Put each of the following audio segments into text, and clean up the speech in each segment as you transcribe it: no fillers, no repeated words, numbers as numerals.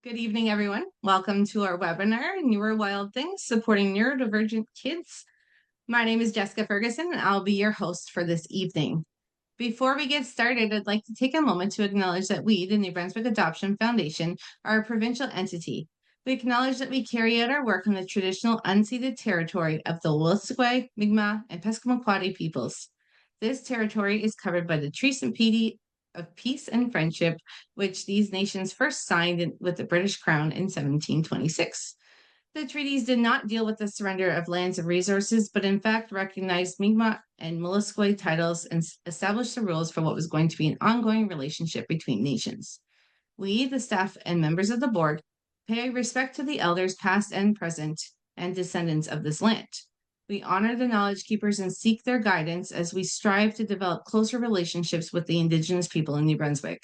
Good evening, everyone. Welcome to our webinar, NEUROWILD Things, Supporting Neurodivergent Kids. My name is Jessica Ferguson, and I'll be your host for this evening. Before we get started, I'd like to take a moment to acknowledge that we, the New Brunswick Adoption Foundation, are a provincial entity. We acknowledge that we carry out our work on the traditional unceded territory of the Wolastoqey, Mi'kmaq, and Passamaquoddy peoples. This territory is covered by the Treaty and Treaty of Peace and Friendship, which these nations first signed with the British Crown in 1726. The treaties did not deal with the surrender of lands and resources, but in fact recognized Mi'kmaq and Wolastoqey titles and established the rules for what was going to be an ongoing relationship between nations. We, the staff and members of the board, pay respect to the elders past and present and descendants of this land. We honor the knowledge keepers and seek their guidance as we strive to develop closer relationships with the Indigenous people in New Brunswick.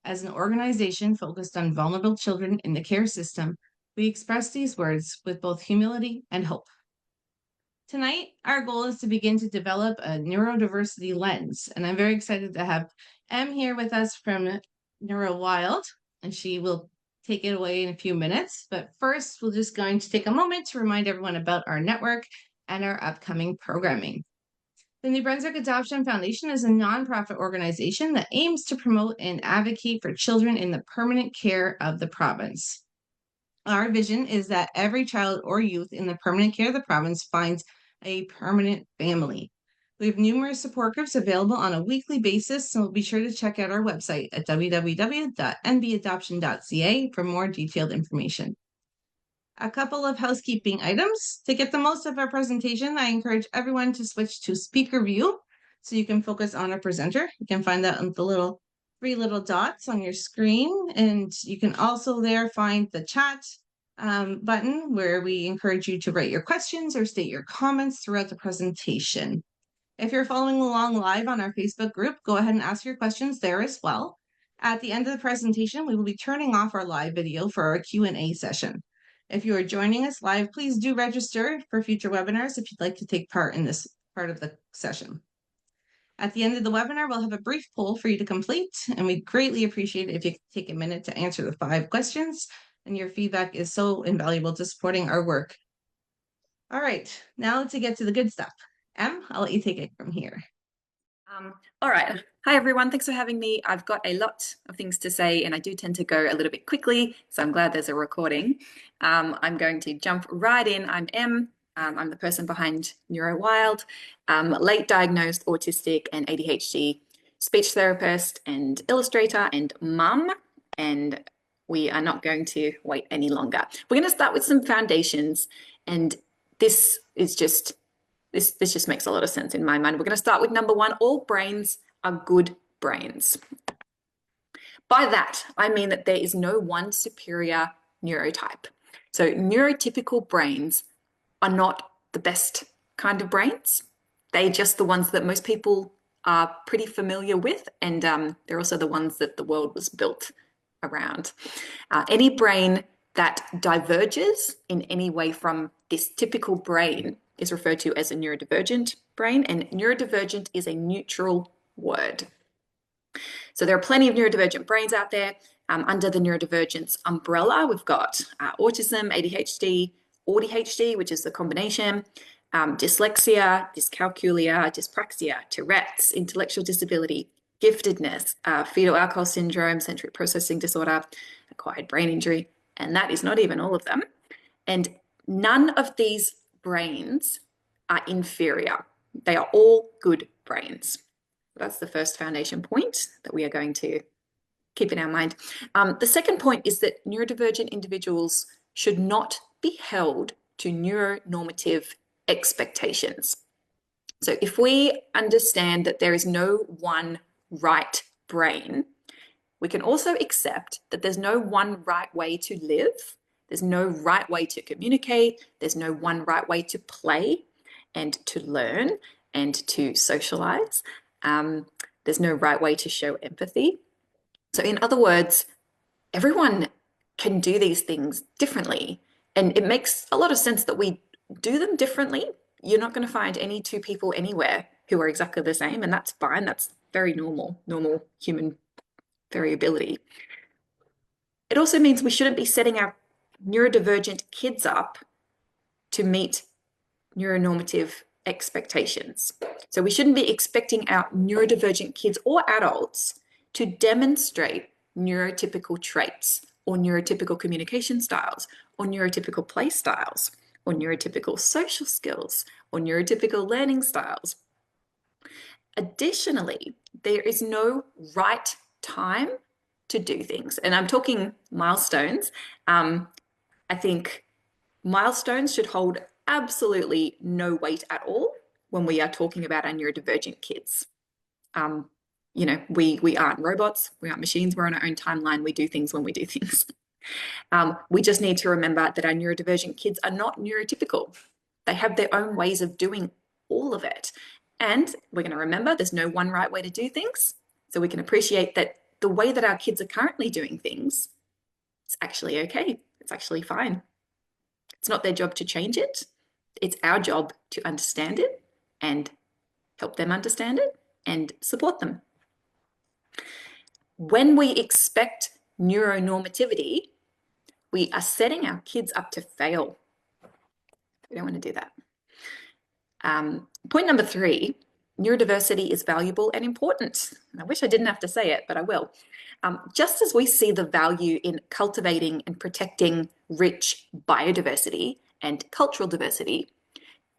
As an organization focused on vulnerable children in the care system, we express these words with both humility and hope. Tonight, our goal is to begin to develop a neurodiversity lens, and I'm very excited to have Em here with us from NeuroWILD, and she will take it away in a few minutes. But first, we're just going to take a moment to remind everyone about our network and our upcoming programming. The New Brunswick Adoption Foundation is a nonprofit organization that aims to promote and advocate for children in the permanent care of the province. Our vision is that every child or youth in the permanent care of the province finds a permanent family. We have numerous support groups available on a weekly basis, so be sure to check out our website at www.nbadoption.ca for more detailed information. A couple of housekeeping items. To get the most of our presentation, I encourage everyone to switch to speaker view so you can focus on our presenter. You can find that on the three little dots on your screen, and you can also there find the chat button where we encourage you to write your questions or state your comments throughout the presentation. If you're following along live on our Facebook group, go ahead and ask your questions there as well. At the end of the presentation, we will be turning off our live video for our Q&A session. If you are joining us live, please do register for future webinars if you'd like to take part in this part of the session. At the end of the webinar, we'll have a brief poll for you to complete, and we'd greatly appreciate it if you could take a minute to answer the 5 questions, and your feedback is so invaluable to supporting our work. All right, now to get to the good stuff. Em, I'll let you take it from here. All right. Hi, everyone. Thanks for having me. I've got a lot of things to say, and I do tend to go a little bit quickly, so I'm glad there's a recording. I'm going to jump right in. I'm Em. I'm the person behind NeuroWILD, late diagnosed autistic and ADHD speech therapist and illustrator and mum, and we are not going to wait any longer. We're going to start with some foundations, and this just makes a lot of sense in my mind. We're going to start with number 1. All brains are good brains. By that, I mean that there is no one superior neurotype. So neurotypical brains are not the best kind of brains. They're just the ones that most people are pretty familiar with, and they're also the ones that the world was built around. Any brain that diverges in any way from this typical brain is referred to as a neurodivergent brain, and neurodivergent is a neutral word. So there are plenty of neurodivergent brains out there. Under the neurodivergence umbrella, we've got autism, ADHD, ADHD, which is the combination, dyslexia, dyscalculia, dyspraxia, Tourette's, intellectual disability, giftedness, fetal alcohol syndrome, sensory processing disorder, acquired brain injury, and that is not even all of them. And none of these brains are inferior. They are all good brains. That's the first foundation point that we are going to keep in our mind. The second point is that neurodivergent individuals should not be held to neuronormative expectations. So if we understand that there is no one right brain, we can also accept that there's no one right way to live. There's no right way to communicate. There's no one right way to play and to learn and to socialize. There's no right way to show empathy. So in other words, everyone can do these things differently. And it makes a lot of sense that we do them differently. You're not going to find any 2 people anywhere who are exactly the same, and that's fine. That's very normal human variability. It also means we shouldn't be setting our neurodivergent kids up to meet neuronormative expectations. So we shouldn't be expecting our neurodivergent kids or adults to demonstrate neurotypical traits or neurotypical communication styles or neurotypical play styles or neurotypical social skills or neurotypical learning styles. Additionally, there is no right time to do things. And I'm talking milestones. I think milestones should hold absolutely no weight at all when we are talking about our neurodivergent kids. We aren't robots, we aren't machines, we're on our own timeline, we do things when we do things. We just need to remember that our neurodivergent kids are not neurotypical. They have their own ways of doing all of it. And we're going to remember there's no one right way to do things. So we can appreciate that the way that our kids are currently doing things is actually okay. It's actually fine. It's not their job to change it. It's our job to understand it and help them understand it and support them. When we expect neuronormativity, we are setting our kids up to fail. We don't want to do that. Point number 3, neurodiversity is valuable and important. I wish I didn't have to say it, but I will. Just as we see the value in cultivating and protecting rich biodiversity and cultural diversity,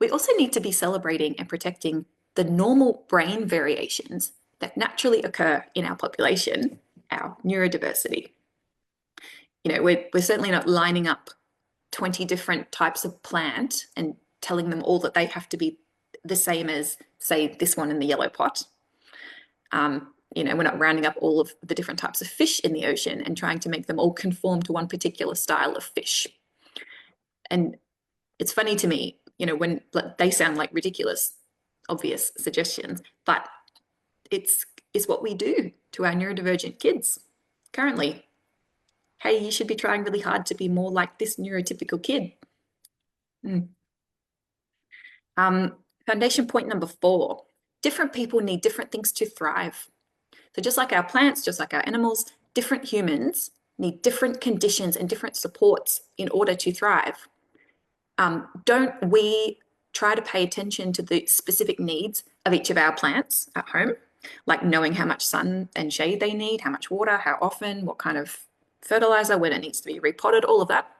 we also need to be celebrating and protecting the normal brain variations that naturally occur in our population, our neurodiversity. We're certainly not lining up 20 different types of plant and telling them all that they have to be the same as, say, this one in the yellow pot. We're not rounding up all of the different types of fish in the ocean and trying to make them all conform to one particular style of fish. And it's funny to me, when they sound like ridiculous, obvious suggestions, but it's what we do to our neurodivergent kids currently. Hey, you should be trying really hard to be more like this neurotypical kid. Foundation point number 4, different people need different things to thrive. So just like our plants, just like our animals, different humans need different conditions and different supports in order to thrive. Don't we try to pay attention to the specific needs of each of our plants at home, like knowing how much sun and shade they need, how much water, how often, what kind of fertilizer, when it needs to be repotted, all of that.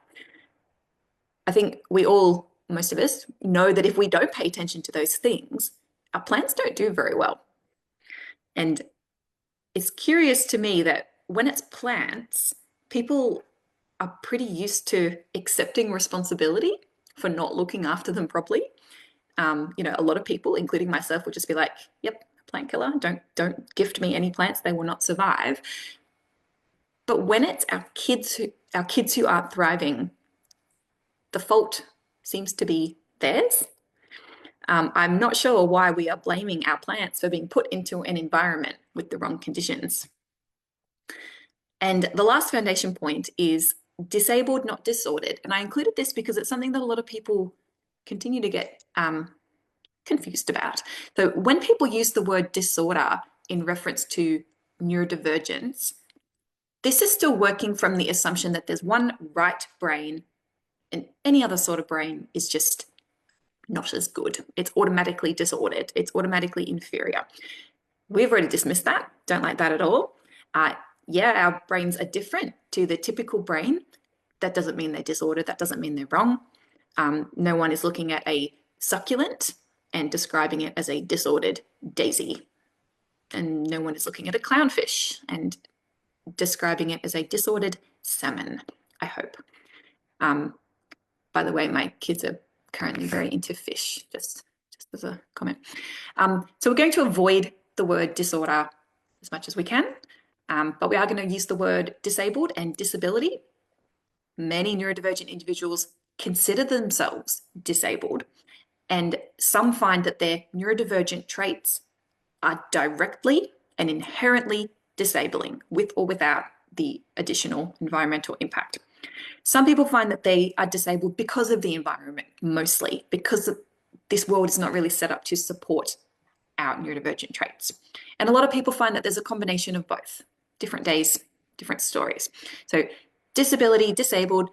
I think most of us know that if we don't pay attention to those things, our plants don't do very well. And it's curious to me that when it's plants, people are pretty used to accepting responsibility for not looking after them properly. A lot of people, including myself, would just be like, yep, plant killer, don't gift me any plants, they will not survive. But when it's our kids who aren't thriving, the fault seems to be theirs. I'm not sure why we are blaming our plants for being put into an environment with the wrong conditions. And the last foundation point is disabled, not disordered. And I included this because it's something that a lot of people continue to get confused about. So when people use the word disorder in reference to neurodivergence, this is still working from the assumption that there's one right brain and any other sort of brain is just not as good. It's automatically disordered. It's automatically inferior. We've already dismissed that. Don't like that at all. Yeah, our brains are different to the typical brain. That doesn't mean they're disordered. That doesn't mean they're wrong. No one is looking at a succulent and describing it as a disordered daisy. And no one is looking at a clownfish and describing it as a disordered salmon, I hope. By the way, my kids are currently very into fish, just as a comment. So we're going to avoid the word disorder as much as we can, but we are going to use the word disabled and disability. Many neurodivergent individuals consider themselves disabled, and some find that their neurodivergent traits are directly and inherently disabling, with or without the additional environmental impact. Some people find that they are disabled because of the environment, mostly because this world is not really set up to support our neurodivergent traits. And a lot of people find that there's a combination of both. Different days, different stories. So disability, disabled,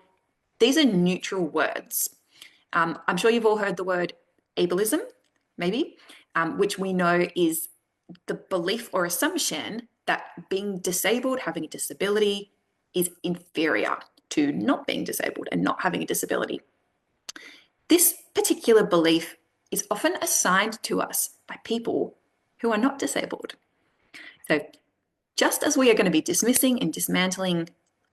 these are neutral words. I'm sure you've all heard the word ableism, maybe, which we know is the belief or assumption that being disabled, having a disability, is inferior to not being disabled and not having a disability. This particular belief is often assigned to us by people who are not disabled. So just as we are going to be dismissing and dismantling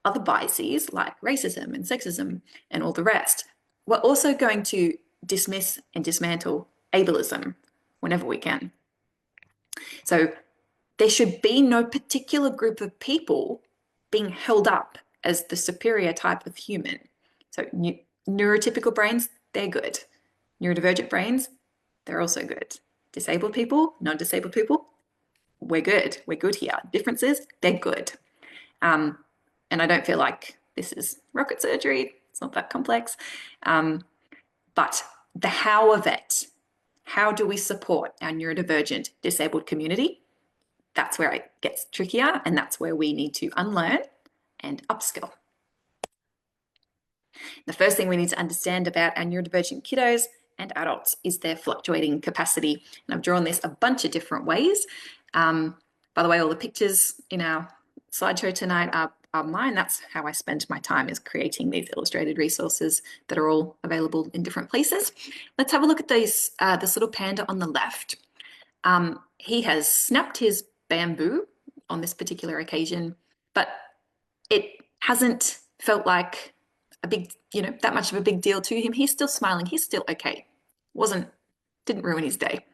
other biases like racism and sexism and all the rest, we're also going to dismiss and dismantle ableism whenever we can. So there should be no particular group of people being held up as the superior type of human. So neurotypical brains, they're good. Neurodivergent brains, they're also good. Disabled people, non-disabled people, we're good. We're good here. Differences, they're good. And I don't feel like this is rocket surgery. It's not that complex. But the how of it, how do we support our neurodivergent disabled community? That's where it gets trickier, and that's where we need to unlearn and upskill. The first thing we need to understand about our neurodivergent kiddos and adults is their fluctuating capacity. And I've drawn this a bunch of different ways. By the way, all the pictures in our slideshow tonight are mine. That's how I spend my time, is creating these illustrated resources that are all available in different places. Let's have a look at this little panda on the left. He has snapped his bamboo on this particular occasion, but it hasn't felt like a big, that much of a big deal to him. He's still smiling. He's still okay. Didn't ruin his day.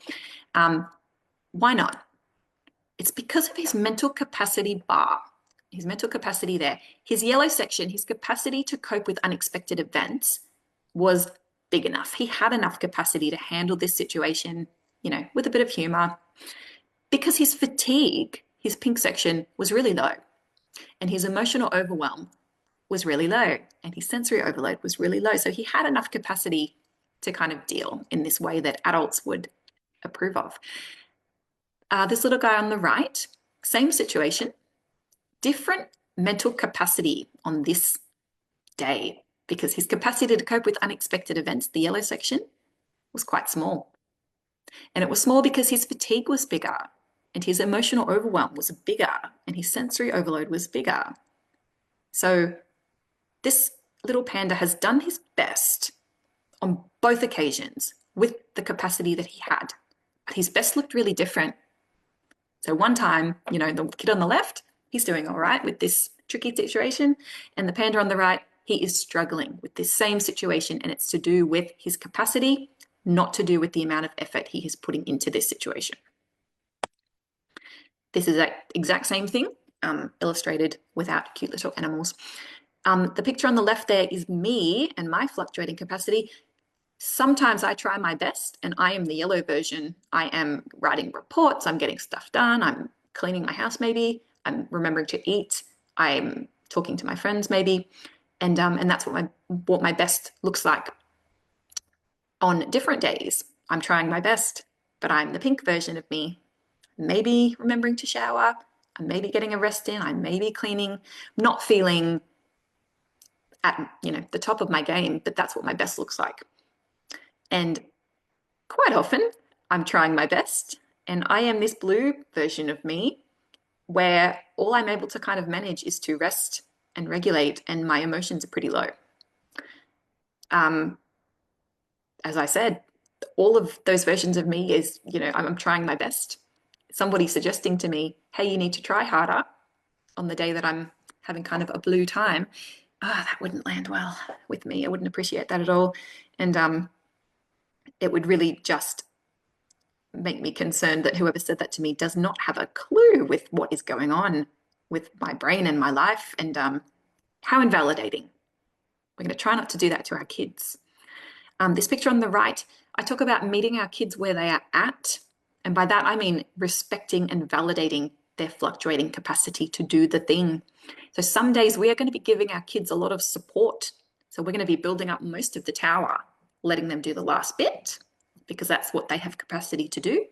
Why not? It's because of his mental capacity bar, his mental capacity there. His yellow section, his capacity to cope with unexpected events was big enough. He had enough capacity to handle this situation, with a bit of humor, because his fatigue, his pink section, was really low, and his emotional overwhelm was really low, and his sensory overload was really low. So he had enough capacity to kind of deal in this way that adults would approve of. This little guy on the right, same situation, different mental capacity on this day, because his capacity to cope with unexpected events, the yellow section, was quite small. And it was small because his fatigue was bigger, and his emotional overwhelm was bigger, and his sensory overload was bigger. So this little panda has done his best on both occasions with the capacity that he had. But his best looked really different. So one time, the kid on the left, he's doing all right with this tricky situation, and the panda on the right, he is struggling with this same situation, and it's to do with his capacity, not to do with the amount of effort he is putting into this situation. This is the exact same thing, illustrated without cute little animals. The picture on the left there is me and my fluctuating capacity. Sometimes I try my best, and I am the yellow version. I am writing reports, I'm getting stuff done, I'm cleaning my house maybe, I'm remembering to eat, I'm talking to my friends maybe, and that's what my best looks like. On different days, I'm trying my best, but I'm the pink version of me. Maybe remembering to shower, I'm maybe getting a rest in, I'm maybe cleaning, not feeling at the top of my game, but that's what my best looks like. And quite often I'm trying my best, and I am this blue version of me where all I'm able to kind of manage is to rest and regulate, and my emotions are pretty low. As I said, all of those versions of me is, I'm trying my best. Somebody suggesting to me, hey, you need to try harder on the day that I'm having kind of a blue time, that wouldn't land well with me. I wouldn't appreciate that at all. And it would really just make me concerned that whoever said that to me does not have a clue with what is going on with my brain and my life, and how invalidating. We're going to try not to do that to our kids. This picture on the right, I talk about meeting our kids where they are at. And by that, I mean respecting and validating their fluctuating capacity to do the thing. So some days we are going to be giving our kids a lot of support. So we're going to be building up most of the tower, letting them do the last bit, because that's what they have capacity to do.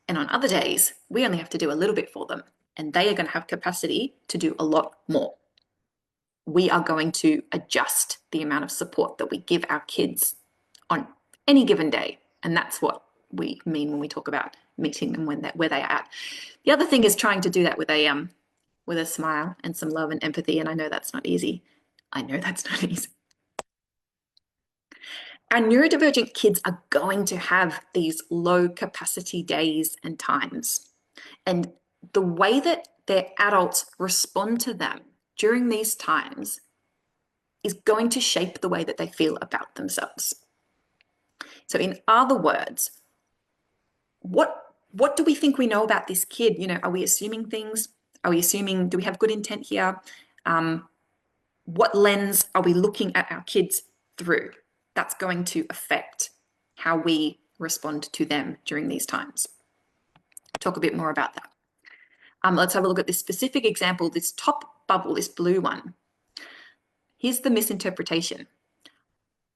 And on other days, we only have to do a little bit for them, and they are going to have capacity to do a lot more. we are going to adjust the amount of support that we give our kids on any given day. And that's what we mean when we talk about meeting them where they are at. The other thing is trying to do that with a smile and some love and empathy. And I know that's not easy. I know that's not easy. Our neurodivergent kids are going to have these low capacity days and times. And the way that their adults respond to them during these times is going to shape the way that they feel about themselves. So in other words, what do we think we know about this kid? You know, are we assuming things? Are we assuming, do we have good intent here? What lens are we looking at our kids through? That's going to affect how we respond to them during these times. Talk a bit more about that. Let's have a look at this specific example, this top bubble, this blue one. Here's the misinterpretation.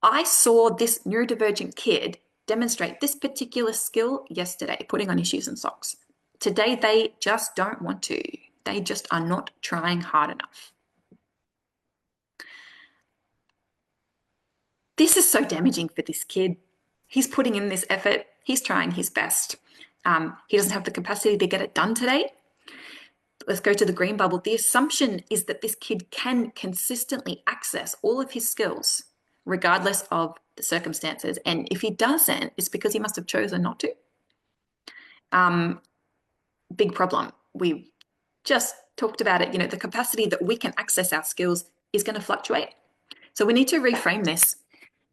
I saw this neurodivergent kid demonstrate this particular skill yesterday, putting on his shoes and socks. Today, they just don't want to. They just are not trying hard enough. This is so damaging for this kid. He's putting in this effort. He's trying his best. He doesn't have the capacity to get it done today. Let's go to the green bubble. The assumption is that this kid can consistently access all of his skills, regardless of the circumstances. And if he doesn't, it's because he must have chosen not to. Big problem. We just talked about it. You know, the capacity that we can access our skills is going to fluctuate. So we need to reframe this.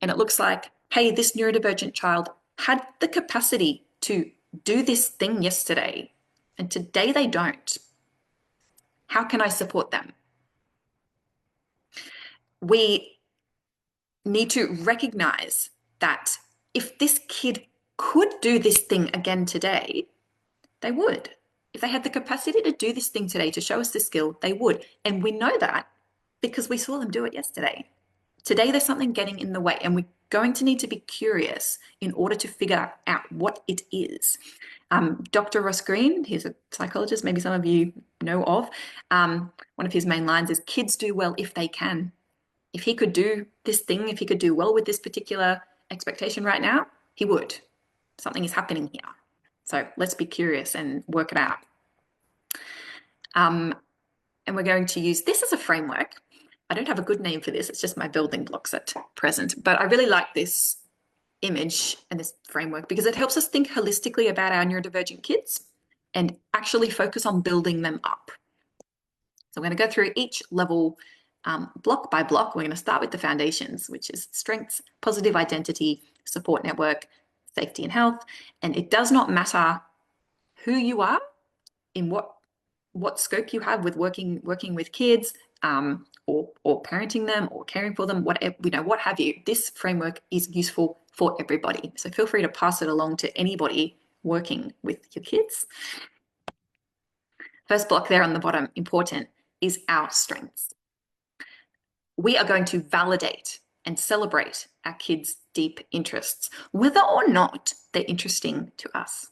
And it looks like, hey, this neurodivergent child had the capacity to do this thing yesterday, and today they don't. How can I support them? We need to recognize that if this kid could do this thing again today, they would. If they had the capacity to do this thing today, to show us this skill, they would. And we know that because we saw them do it yesterday. Today, there's something getting in the way, and we're going to need to be curious in order to figure out what it is. Dr. Ross Green, he's a psychologist, maybe some of you know of. One of his main lines is, kids do well if they can. If he could do this thing, if he could do well with this particular expectation right now, he would. Something is happening here. So let's be curious and work it out. And we're going to use this as a framework. I don't have a good name for this. It's just my building blocks at present. But I really like this image and this framework because it helps us think holistically about our neurodivergent kids and actually focus on building them up. So we're going to go through each level block by block. We're going to start with the foundations, which is strengths, positive identity, support network, safety and health. And it does not matter who you are, in what scope you have with working with kids, or parenting them or caring for them, whatever, what have you. This framework is useful for everybody. So feel free to pass it along to anybody working with your kids. First block there on the bottom, important, is our strengths. We are going to validate and celebrate our kids' deep interests, whether or not they're interesting to us.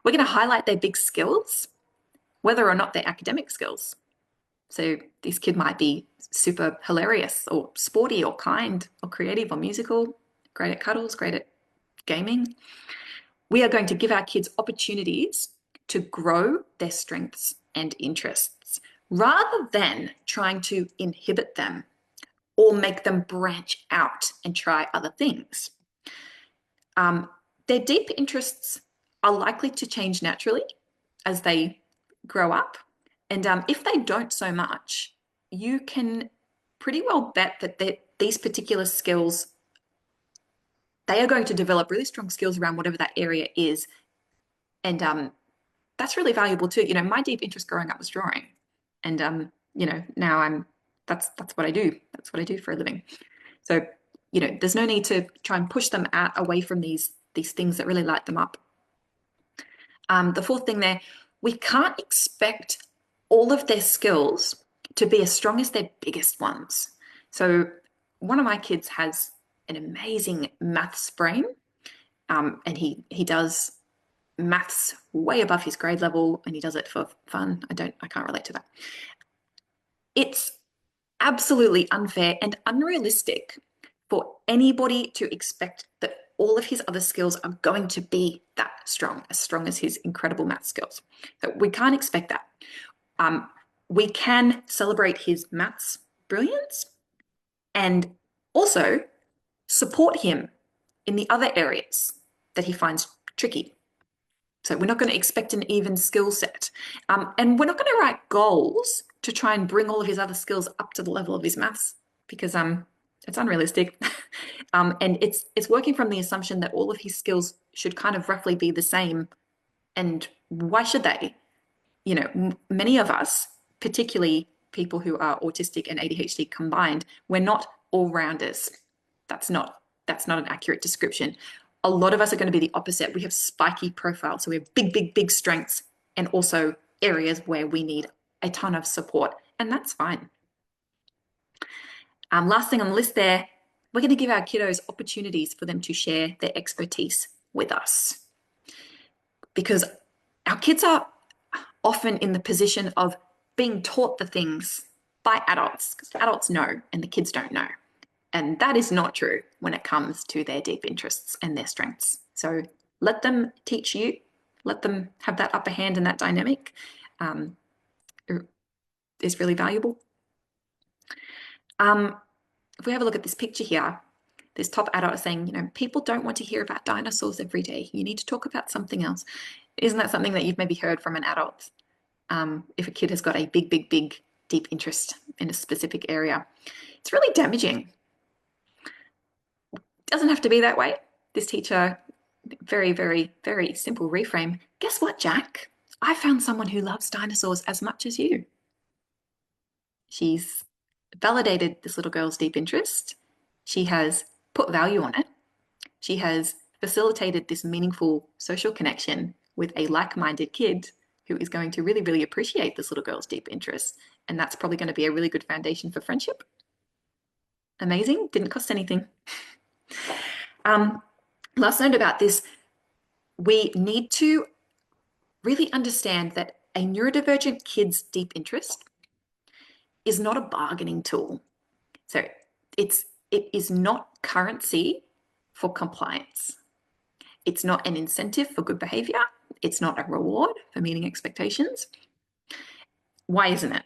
We're going to highlight their big skills, whether or not they're academic skills. So this kid might be super hilarious or sporty or kind or creative or musical, great at cuddles, great at gaming. We are going to give our kids opportunities to grow their strengths and interests rather than trying to inhibit them or make them branch out and try other things. Their deep interests are likely to change naturally as they grow up. And if they don't so much, you can pretty well bet that these particular skills, they are going to develop really strong skills around whatever that area is. And that's really valuable too. My deep interest growing up was drawing. And, now that's what I do. That's what I do for a living. So, there's no need to try and push them away from these things that really light them up. The fourth thing there, we can't expect all of their skills to be as strong as their biggest ones. So one of my kids has an amazing maths brain, and he does maths way above his grade level, and he does it for fun. I can't relate to that. It's absolutely unfair and unrealistic for anybody to expect that all of his other skills are going to be that strong as his incredible math skills. So we can't expect that. We can celebrate his maths brilliance and also support him in the other areas that he finds tricky. So we're not going to expect an even skill set. And we're not going to write goals to try and bring all of his other skills up to the level of his maths because it's unrealistic. And it's working from the assumption that all of his skills should kind of roughly be the same. And why should they? You know, many of us, particularly people who are autistic and ADHD combined, we're not all-rounders. That's not an accurate description. A lot of us are going to be the opposite. We have spiky profiles. So we have big strengths and also areas where we need a ton of support. And that's fine. Last thing on the list there, we're going to give our kiddos opportunities for them to share their expertise with us. Because our kids are often in the position of being taught the things by adults, because adults know and the kids don't know. And that is not true when it comes to their deep interests and their strengths. So let them teach you, let them have that upper hand in that dynamic is really valuable. If we have a look at this picture here, this top adult is saying, you know, people don't want to hear about dinosaurs every day. You need to talk about something else. Isn't that something that you've maybe heard from an adult? If a kid has got a big, deep interest in a specific area, it's really damaging. Doesn't have to be that way. This teacher, very simple reframe. Guess what, Jack? I found someone who loves dinosaurs as much as you. She's validated this little girl's deep interest. She has put value on it. She has facilitated this meaningful social connection with a like-minded kid who is going to really appreciate this little girl's deep interest. And that's probably going to be a really good foundation for friendship. Amazing. Didn't cost anything. Last note about this, we need to really understand that a neurodivergent kid's deep interest is not a bargaining tool. So it is not currency for compliance. It's not an incentive for good behavior. It's not a reward for meeting expectations. Why isn't it?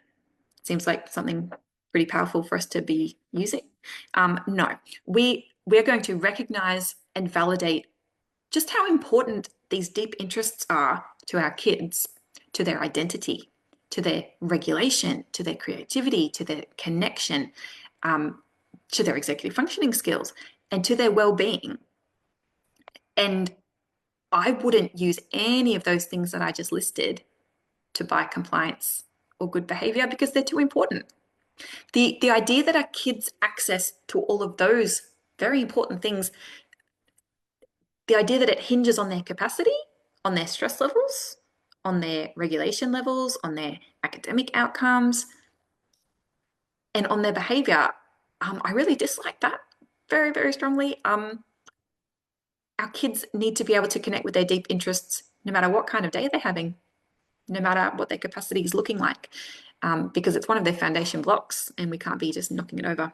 Seems like something pretty powerful for us to be using. No, we're going to recognize and validate just how important these deep interests are to our kids, to their identity, to their regulation, to their creativity, to their connection, to their executive functioning skills, and to their well-being. And I wouldn't use any of those things that I just listed to buy compliance or good behavior because they're too important. The idea that our kids access to all of those very important things, the idea that it hinges on their capacity, on their stress levels, on their regulation levels, on their academic outcomes, and on their behavior, I really dislike that very strongly. Our kids need to be able to connect with their deep interests no matter what kind of day they're having, no matter what their capacity is looking like, because it's one of their foundation blocks and we can't be just knocking it over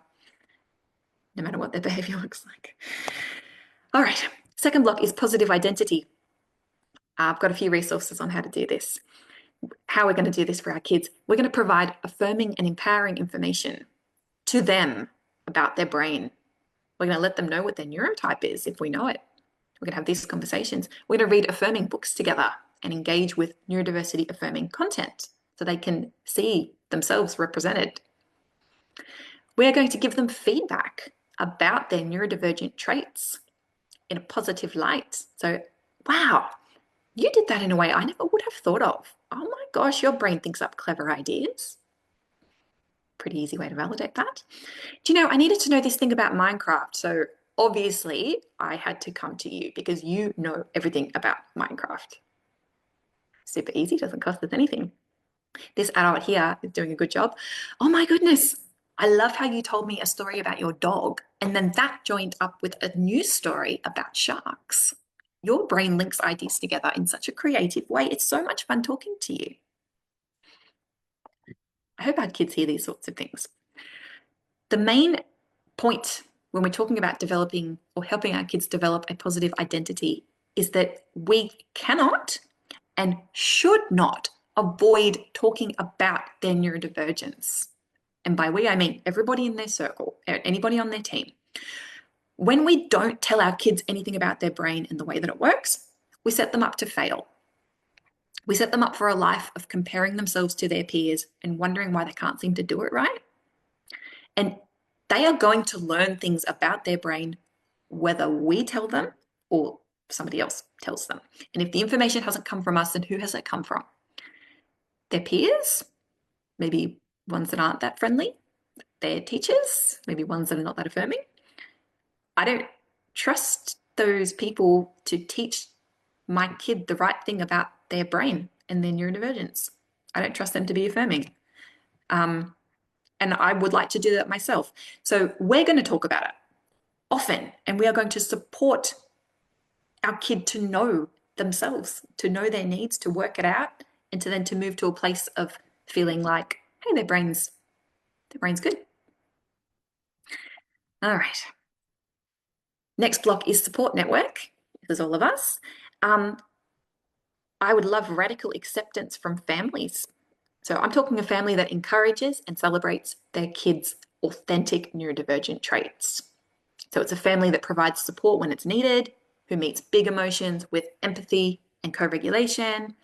no matter what their behavior looks like. All right, second block is positive identity. I've got a few resources on how to do this. How we're going to do this for our kids. We're going to provide affirming and empowering information to them about their brain. We're going to let them know what their neurotype is if we know it. We're going to have these conversations. We're going to read affirming books together and engage with neurodiversity affirming content so they can see themselves represented. We're going to give them feedback about their neurodivergent traits in a positive light. So, wow, you did that in a way I never would have thought of. Oh my gosh, your brain thinks up clever ideas. Pretty easy way to validate that. Do you know, I needed to know this thing about Minecraft. So obviously I had to come to you because you know everything about Minecraft. Super easy, doesn't cost us anything. This adult here is doing a good job. Oh my goodness. I love how you told me a story about your dog and then that joined up with a news story about sharks. Your brain links ideas together in such a creative way. It's so much fun talking to you. I hope our kids hear these sorts of things. The main point when we're talking about developing or helping our kids develop a positive identity is that we cannot and should not avoid talking about their neurodivergence. And by we, I mean everybody in their circle, anybody on their team. When we don't tell our kids anything about their brain and the way that it works, we set them up to fail. We set them up for a life of comparing themselves to their peers and wondering why they can't seem to do it right. And they are going to learn things about their brain whether we tell them or somebody else tells them. And if the information hasn't come from us, then who has it come from? Their peers, maybe ones that aren't that friendly, their teachers, maybe ones that are not that affirming. I don't trust those people to teach my kid the right thing about their brain and their neurodivergence. I don't trust them to be affirming. And I would like to do that myself. So we're going to talk about it often, and we are going to support our kid to know themselves, to know their needs, to work it out, and to then to move to a place of feeling like, hey, their brain's good. All right. Next block is support network. There's all of us. I would love radical acceptance from families. So I'm talking a family that encourages and celebrates their kids' authentic neurodivergent traits. So it's a family that provides support when it's needed, who meets big emotions with empathy and co-regulation.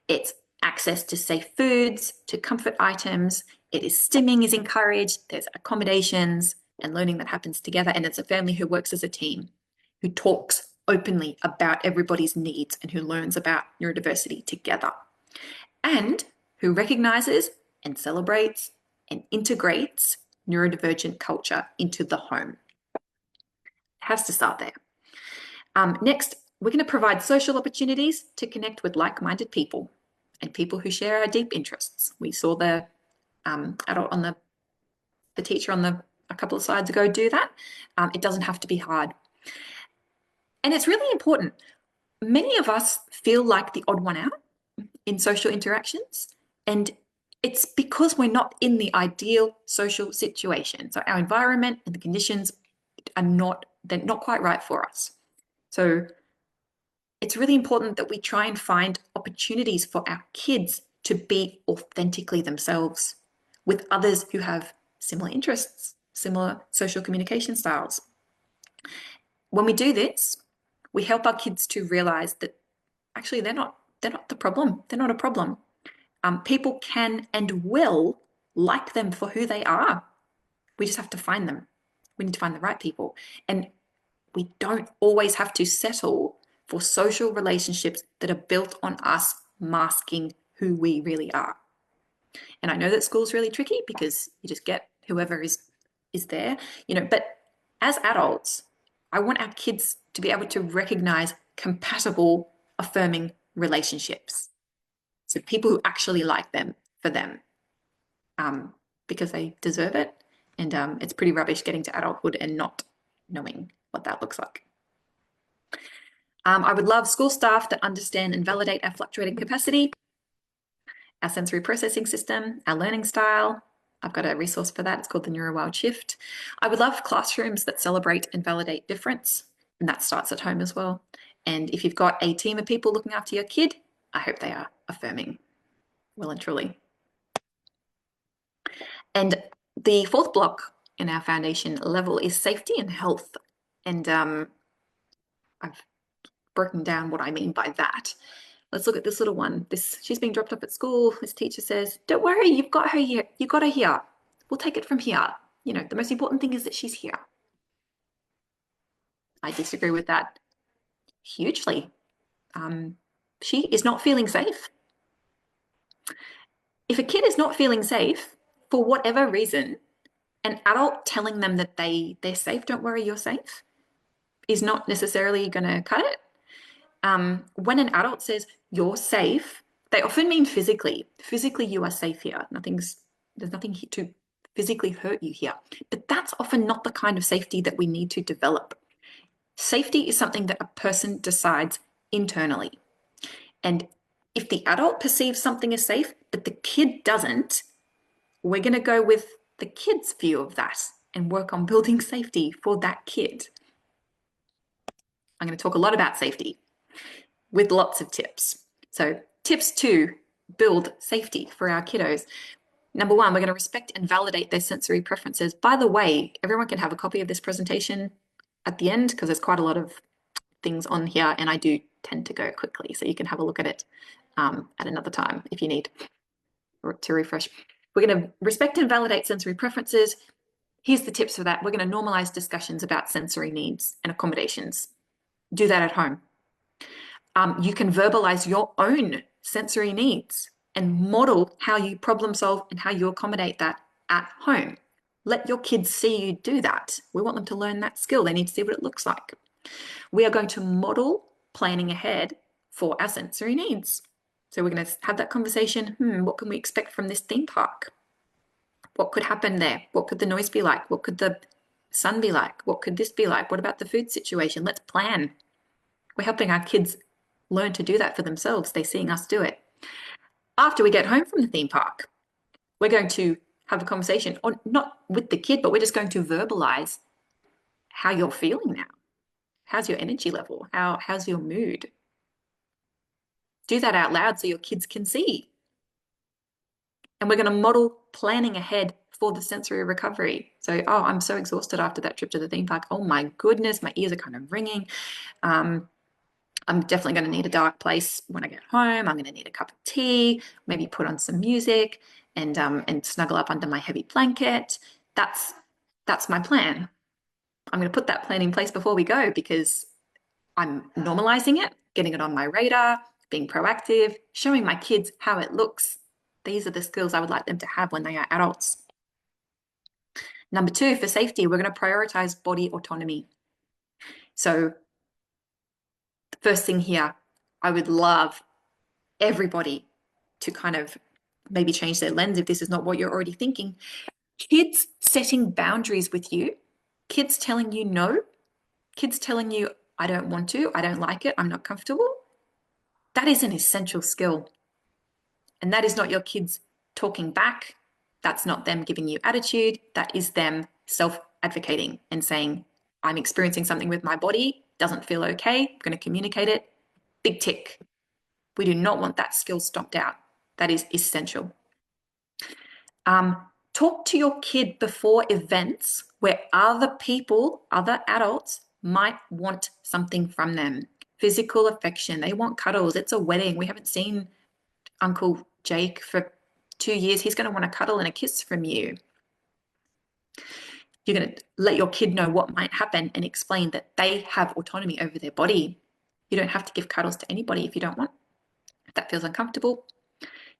It's access to safe foods, to comfort items. It is stimming is encouraged. There's accommodations and learning that happens together. And it's a family who works as a team, who talks openly about everybody's needs and who learns about neurodiversity together. And who recognizes and celebrates and integrates neurodivergent culture into the home. It has to start there. Next, we're going to provide social opportunities to connect with like-minded people and people who share our deep interests. We saw the adult on the teacher on a couple of slides ago do that. It doesn't have to be hard. And it's really important. Many of us feel like the odd one out in social interactions, and it's because we're not in the ideal social situation. So our environment and the conditions they're not quite right for us. So it's really important that we try and find opportunities for our kids to be authentically themselves with others who have similar interests, similar social communication styles. When we do this, we help our kids to realize that actually they're not the problem. They're not a problem. People can and will like them for who they are. We just have to find them. We need to find the right people. And we don't always have to settle for social relationships that are built on us masking who we really are. And I know that school's really tricky because you just get whoever is there, but as adults, I want our kids to be able to recognize compatible, affirming relationships. So people who actually like them for them, because they deserve it. And it's pretty rubbish getting to adulthood and not knowing what that looks like. I would love school staff that understand and validate our fluctuating capacity, our sensory processing system, our learning style. I've got a resource for that. It's called the NeuroWILD Shift. I would love classrooms that celebrate and validate difference, and that starts at home as well. And if you've got a team of people looking after your kid, I hope they are affirming, well and truly. And the fourth block in our foundation level is safety and health. And I've broken down what I mean by that. Let's look at this little one. She's being dropped off at school. This teacher says, "Don't worry, you've got her here. You got her here. We'll take it from here. The most important thing is that she's here." I disagree with that hugely. She is not feeling safe. If a kid is not feeling safe for whatever reason, an adult telling them that they're safe, "Don't worry, you're safe," is not necessarily going to cut it. When an adult says you're safe, they often mean physically. Physically, you are safe here. There's nothing to physically hurt you here. But that's often not the kind of safety that we need to develop. Safety is something that a person decides internally. And if the adult perceives something as safe, but the kid doesn't, we're going to go with the kid's view of that and work on building safety for that kid. I'm going to talk a lot about safety with lots of tips. So tips to build safety for our kiddos. Number one, we're going to respect and validate their sensory preferences. By the way, everyone can have a copy of this presentation at the end because there's quite a lot of things on here and I do tend to go quickly. So you can have a look at it at another time if you need to refresh. We're going to respect and validate sensory preferences. Here's the tips for that. We're going to normalize discussions about sensory needs and accommodations. Do that at home. You can verbalize your own sensory needs and model how you problem solve and how you accommodate that at home. Let your kids see you do that. We want them to learn that skill. They need to see what it looks like. We are going to model planning ahead for our sensory needs. So we're going to have that conversation. What can we expect from this theme park? What could happen there? What could the noise be like? What could the sun be like? What could this be like? What about the food situation? Let's plan. We're helping our kids learn to do that for themselves. They're seeing us do it. After we get home from the theme park, we're going to have a conversation, or not with the kid, but we're just going to verbalize how you're feeling now. How's your energy level? How's your mood? Do that out loud so your kids can see. And we're going to model planning ahead for the sensory recovery. So, I'm so exhausted after that trip to the theme park. Oh my goodness, my ears are kind of ringing. I'm definitely going to need a dark place when I get home. I'm going to need a cup of tea, maybe put on some music and snuggle up under my heavy blanket. That's my plan. I'm going to put that plan in place before we go because I'm normalizing it, getting it on my radar, being proactive, showing my kids how it looks. These are the skills I would like them to have when they are adults. Number two, for safety, we're going to prioritize body autonomy. So the first thing here, I would love everybody to kind of maybe change their lens if this is not what you're already thinking. Kids setting boundaries with you, kids telling you no, kids telling you, I don't want to, I don't like it, I'm not comfortable. That is an essential skill. And that is not your kids talking back. That's not them giving you attitude. That is them self-advocating and saying, I'm experiencing something with my body, doesn't feel okay, I'm going to communicate it. Big tick. We do not want that skill stomped out. That is essential. Talk to your kid before events where other people, other adults might want something from them. Physical affection. They want cuddles. It's a wedding. We haven't seen Uncle Jake for 2 years. He's going to want a cuddle and a kiss from you. You're going to let your kid know what might happen and explain that they have autonomy over their body. You don't have to give cuddles to anybody if you don't want. If that feels uncomfortable,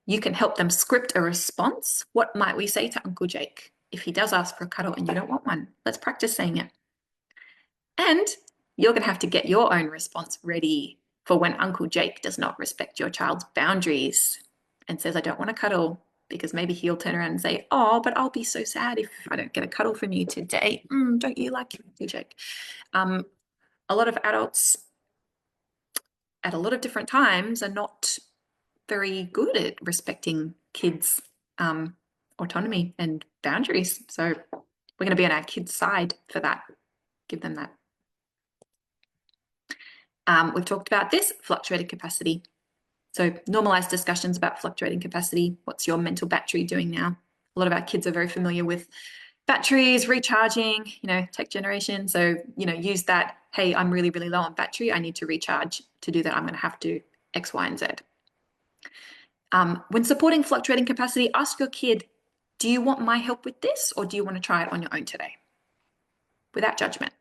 you can help them script a response. What might we say to Uncle Jake if he does ask for a cuddle and you don't want one? Let's practice saying it. And you're going to have to get your own response ready for when Uncle Jake does not respect your child's boundaries and says, I don't want a cuddle, because maybe he'll turn around and say, oh, but I'll be so sad if I don't get a cuddle from you today. Don't you like it, Uncle Jake? A lot of adults at a lot of different times are not very good at respecting kids' autonomy and boundaries. So we're going to be on our kids' side for that. Give them that. We've talked about this, fluctuating capacity. So normalize discussions about fluctuating capacity. What's your mental battery doing now? A lot of our kids are very familiar with batteries, recharging, tech generation. So, use that, hey, I'm really, really low on battery. I need to recharge. To do that, I'm going to have to X, Y, and Z. When supporting fluctuating capacity, ask your kid, do you want my help with this, or do you want to try it on your own today? Without judgment.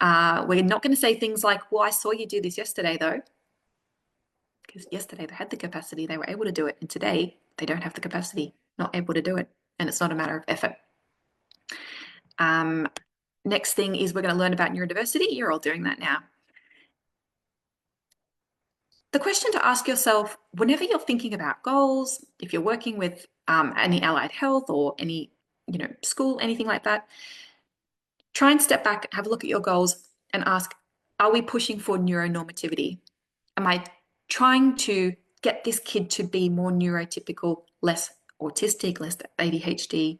We're not going to say things like, well, I saw you do this yesterday, though. Because yesterday they had the capacity, they were able to do it. And today they don't have the capacity, not able to do it. And it's not a matter of effort. Next thing is we're going to learn about neurodiversity. You're all doing that now. The question to ask yourself, whenever you're thinking about goals, if you're working with any allied health or any, school, anything like that, try and step back, have a look at your goals and ask, are we pushing for neuronormativity? Am I trying to get this kid to be more neurotypical, less autistic, less ADHD?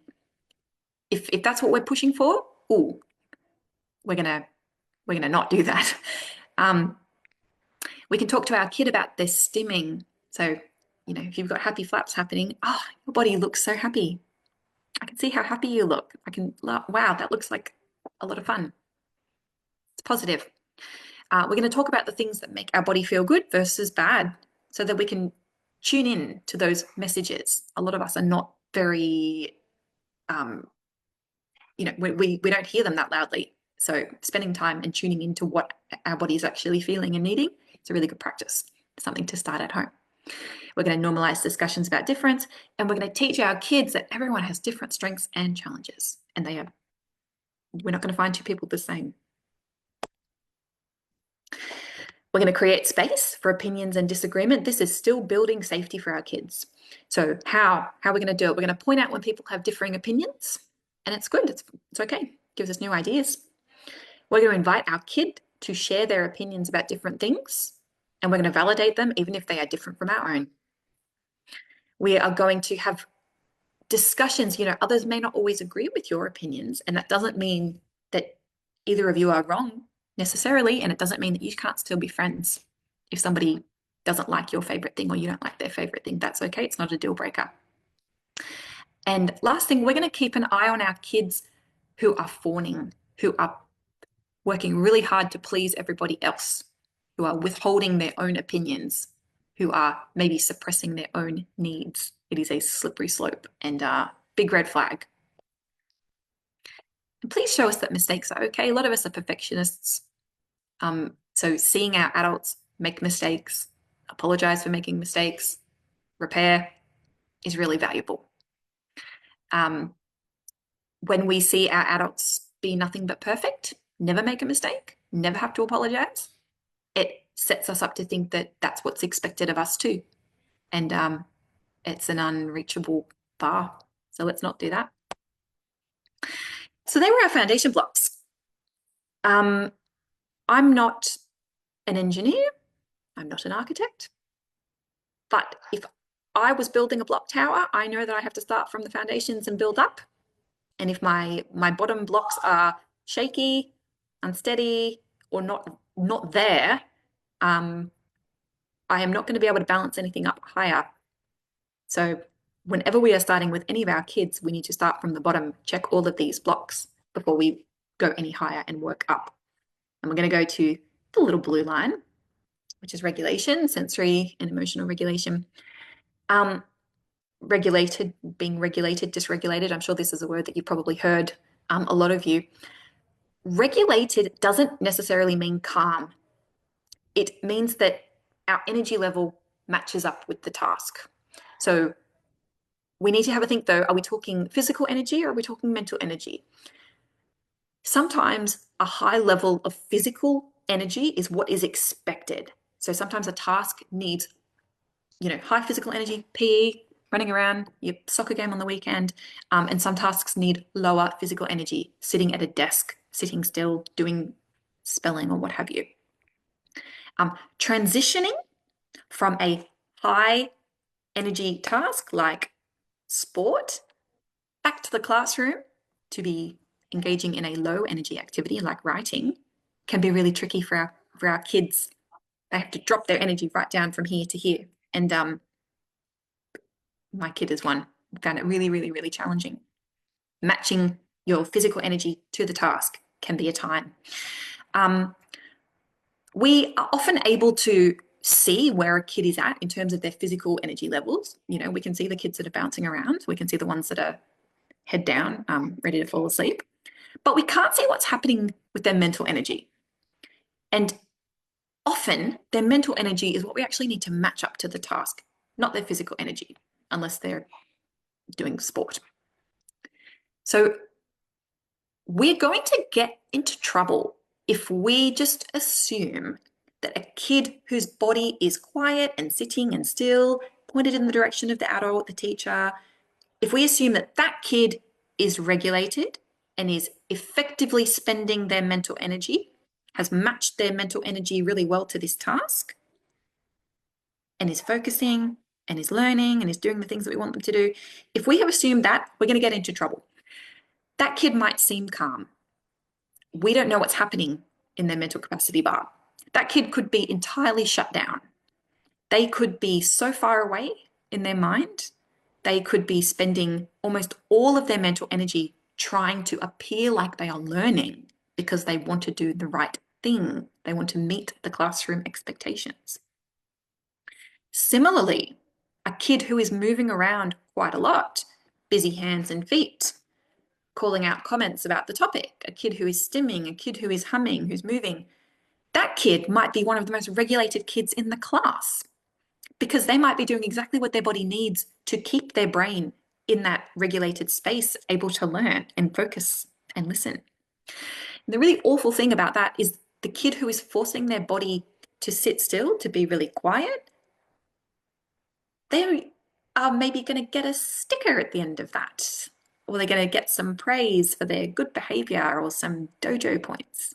If that's what we're pushing for, ooh, we're gonna not do that. We can talk to our kid about their stimming. So, if you've got happy flaps happening, oh, your body looks so happy. I can see how happy you look. Wow, that looks like a lot of fun. It's positive. We're going to talk about the things that make our body feel good versus bad so that we can tune in to those messages. A lot of us are not very, we don't hear them that loudly. So spending time and tuning into what our body is actually feeling and needing, it's a really good practice, something to start at home. We're going to normalize discussions about difference, and we're going to teach our kids that everyone has different strengths and challenges, and we're not going to find two people the same. We're going to create space for opinions and disagreement. This is still building safety for our kids. So how are we going to do it? We're going to point out when people have differing opinions, and it's good. It's okay. It gives us new ideas. We're going to invite our kid to share their opinions about different things, and we're going to validate them even if they are different from our own. We are going to have discussions. Others may not always agree with your opinions, and that doesn't mean that either of you are wrong necessarily, and it doesn't mean that you can't still be friends. If somebody doesn't like your favorite thing or you don't like their favorite thing, that's okay. It's not a deal breaker. And last thing, we're going to keep an eye on our kids who are fawning, who are working really hard to please everybody else, who are withholding their own opinions, who are maybe suppressing their own needs. It is a slippery slope and a big red flag. And please show us that mistakes are okay. A lot of us are perfectionists. So seeing our adults make mistakes, apologize for making mistakes, repair is really valuable. When we see our adults be nothing but perfect, never make a mistake, never have to apologize, it sets us up to think that that's what's expected of us too. And it's an unreachable bar. So let's not do that. So they were our foundation blocks. I'm not an engineer. I'm not an architect. But if I was building a block tower, I know that I have to start from the foundations and build up. And if my bottom blocks are shaky, unsteady, or not there, I am not going to be able to balance anything up higher. So whenever we are starting with any of our kids, we need to start from the bottom, check all of these blocks before we go any higher and work up. And we're going to go to the little blue line, which is regulation, sensory and emotional regulation. Regulated, being regulated, dysregulated. I'm sure this is a word that you've probably heard, a lot of you. Regulated doesn't necessarily mean calm. It means that our energy level matches up with the task. So we need to have a think though, are we talking physical energy or are we talking mental energy? Sometimes a high level of physical energy is what is expected. So sometimes a task needs, high physical energy, PE, running around, your soccer game on the weekend, and some tasks need lower physical energy, sitting at a desk, sitting still, doing spelling or what have you. Transitioning from a high energy task like sport back to the classroom to be engaging in a low energy activity like writing can be really tricky for our kids. They have to drop their energy right down from here to here. And my kid is one. I found it really, really, really challenging. Matching your physical energy to the task can be a time. We are often able to see where a kid is at in terms of their physical energy levels. We can see the kids that are bouncing around. We can see the ones that are head down, ready to fall asleep. But we can't see what's happening with their mental energy. And often their mental energy is what we actually need to match up to the task, not their physical energy, unless they're doing sport. So we're going to get into trouble if we just assume that a kid whose body is quiet and sitting and still, pointed in the direction of the adult, the teacher, if we assume that that kid is regulated and is effectively spending their mental energy, has matched their mental energy really well to this task, and is focusing and is learning and is doing the things that we want them to do, if we have assumed that, we're going to get into trouble. That kid might seem calm. We don't know what's happening in their mental capacity bar. That kid could be entirely shut down. They could be so far away in their mind. They could be spending almost all of their mental energy trying to appear like they are learning because they want to do the right thing. They want to meet the classroom expectations. Similarly, a kid who is moving around quite a lot, busy hands and feet, calling out comments about the topic, a kid who is stimming, a kid who is humming, who's moving, that kid might be one of the most regulated kids in the class because they might be doing exactly what their body needs to keep their brain in that regulated space, able to learn and focus and listen. And the really awful thing about that is the kid who is forcing their body to sit still, to be really quiet, they are maybe going to get a sticker at the end of that, or they're going to get some praise for their good behavior or some dojo points.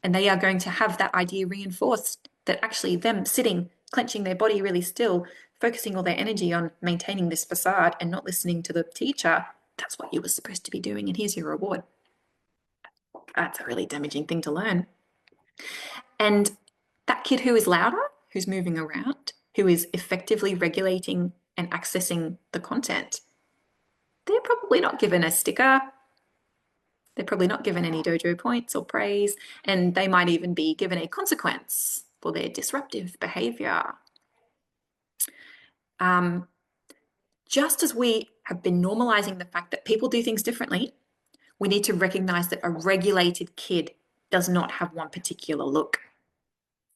And they are going to have that idea reinforced that actually them sitting, clenching their body really still, focusing all their energy on maintaining this facade and not listening to the teacher, that's what you were supposed to be doing, and here's your reward. That's a really damaging thing to learn. And that kid who is louder, who's moving around, who is effectively regulating and accessing the content, they're probably not given a sticker. They're probably not given any dojo points or praise, and they might even be given a consequence for their disruptive behavior. Just as we have been normalizing the fact that people do things differently, we need to recognize that a regulated kid does not have one particular look.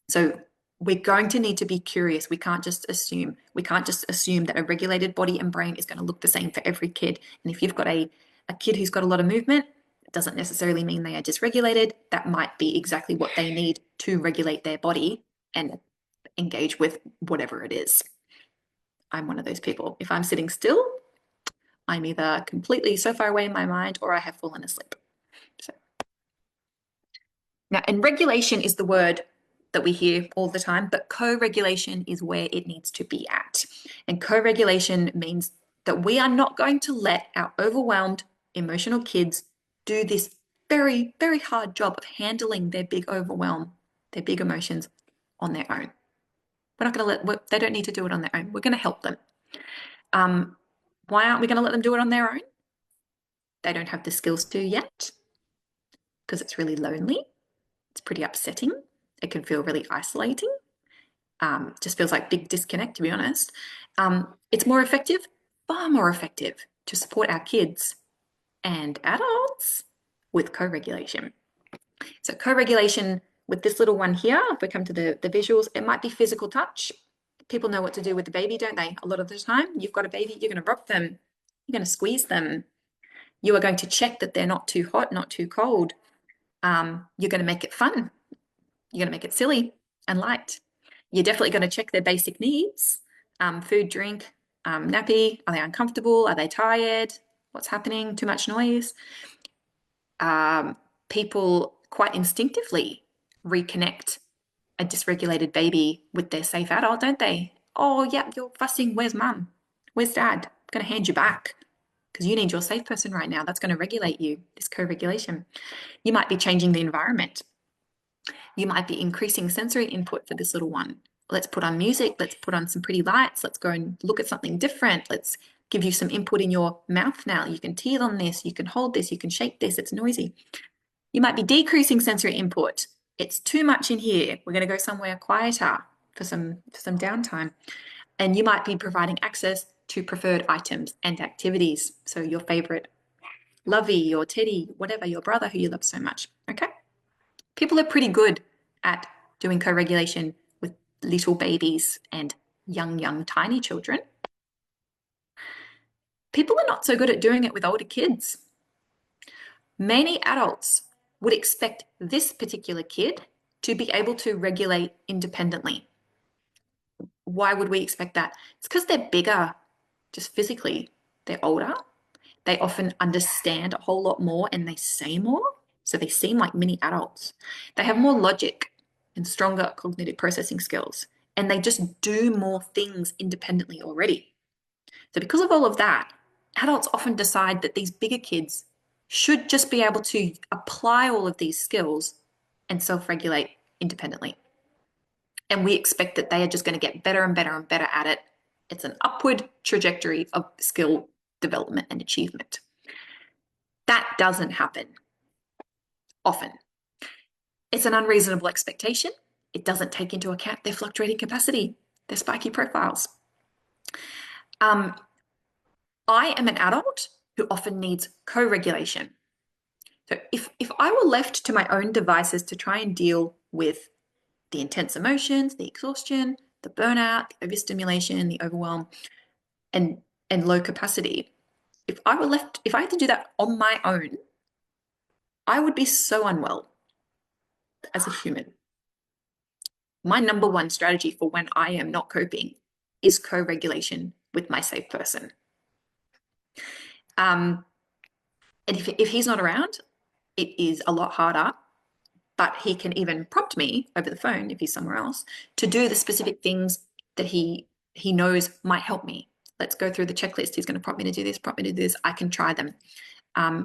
So we're going to need to be curious. We can't just assume. We can't just assume that a regulated body and brain is going to look the same for every kid. And if you've got a kid who's got a lot of movement, it doesn't necessarily mean they are dysregulated. That might be exactly what they need to regulate their body and engage with whatever it is. I'm one of those people. If I'm sitting still, I'm either completely so far away in my mind or I have fallen asleep. So. Now, and regulation is the word that we hear all the time, but co-regulation is where it needs to be at. And co-regulation means that we are not going to let our overwhelmed emotional kids do this very, very hard job of handling their big overwhelm, their big emotions on their own. We're not going to let, they don't need to do it on their own. We're going to help them. Why aren't we going to let them do it on their own? They don't have the skills to yet because it's really lonely. It's pretty upsetting. It can feel really isolating. Just feels like big disconnect, to be honest. It's more effective, far more effective to support our kids and adults with co-regulation. So co-regulation with this little one here, if we come to the visuals, it might be physical touch. People know what to do with the baby, don't they? A lot of the time, you've got a baby, you're going to rock them, you're going to squeeze them. You are going to check that they're not too hot, not too cold. You're going to make it fun. You're going to make it silly and light. You're definitely going to check their basic needs, food, drink, nappy. Are they uncomfortable? Are they tired? What's happening? Too much noise? People quite instinctively reconnect a dysregulated baby with their safe adult, don't they? Oh, yeah, you're fussing. Where's mum? Where's dad? I'm going to hand you back because you need your safe person right now. That's going to regulate you, this co-regulation. You might be changing the environment. You might be increasing sensory input for this little one. Let's put on music. Let's put on some pretty lights. Let's go and look at something different. Let's give you some input in your mouth now. You can teeth on this. You can hold this. You can shake this. It's noisy. You might be decreasing sensory input. It's too much in here. We're going to go somewhere quieter for some downtime. And you might be providing access to preferred items and activities. So your favorite lovey, your teddy, whatever, your brother who you love so much. Okay? People are pretty good at doing co-regulation with little babies and young, tiny children. People are not so good at doing it with older kids. Many adults would expect this particular kid to be able to regulate independently. Why would we expect that? It's because they're bigger, just physically. They're older. They often understand a whole lot more and they say more. So they seem like mini adults. They have more logic and stronger cognitive processing skills. And they just do more things independently already. So because of all of that, adults often decide that these bigger kids should just be able to apply all of these skills and self-regulate independently. And we expect that they are just going to get better and better and better at it. It's an upward trajectory of skill development and achievement. That doesn't happen often. It's an unreasonable expectation. It doesn't take into account their fluctuating capacity, their spiky profiles. I am an adult who often needs co-regulation. So if I were left to my own devices to try and deal with the intense emotions, the exhaustion, the burnout, the overstimulation, the overwhelm, and low capacity, if I had to do that on my own, I would be so unwell as a human. My number one strategy for when I am not coping is co-regulation with my safe person. And if he's not around, it is a lot harder, but he can even prompt me over the phone if he's somewhere else to do the specific things that he knows might help me. Let's go through the checklist. He's going to prompt me to do this, prompt me to do this. I can try them. Can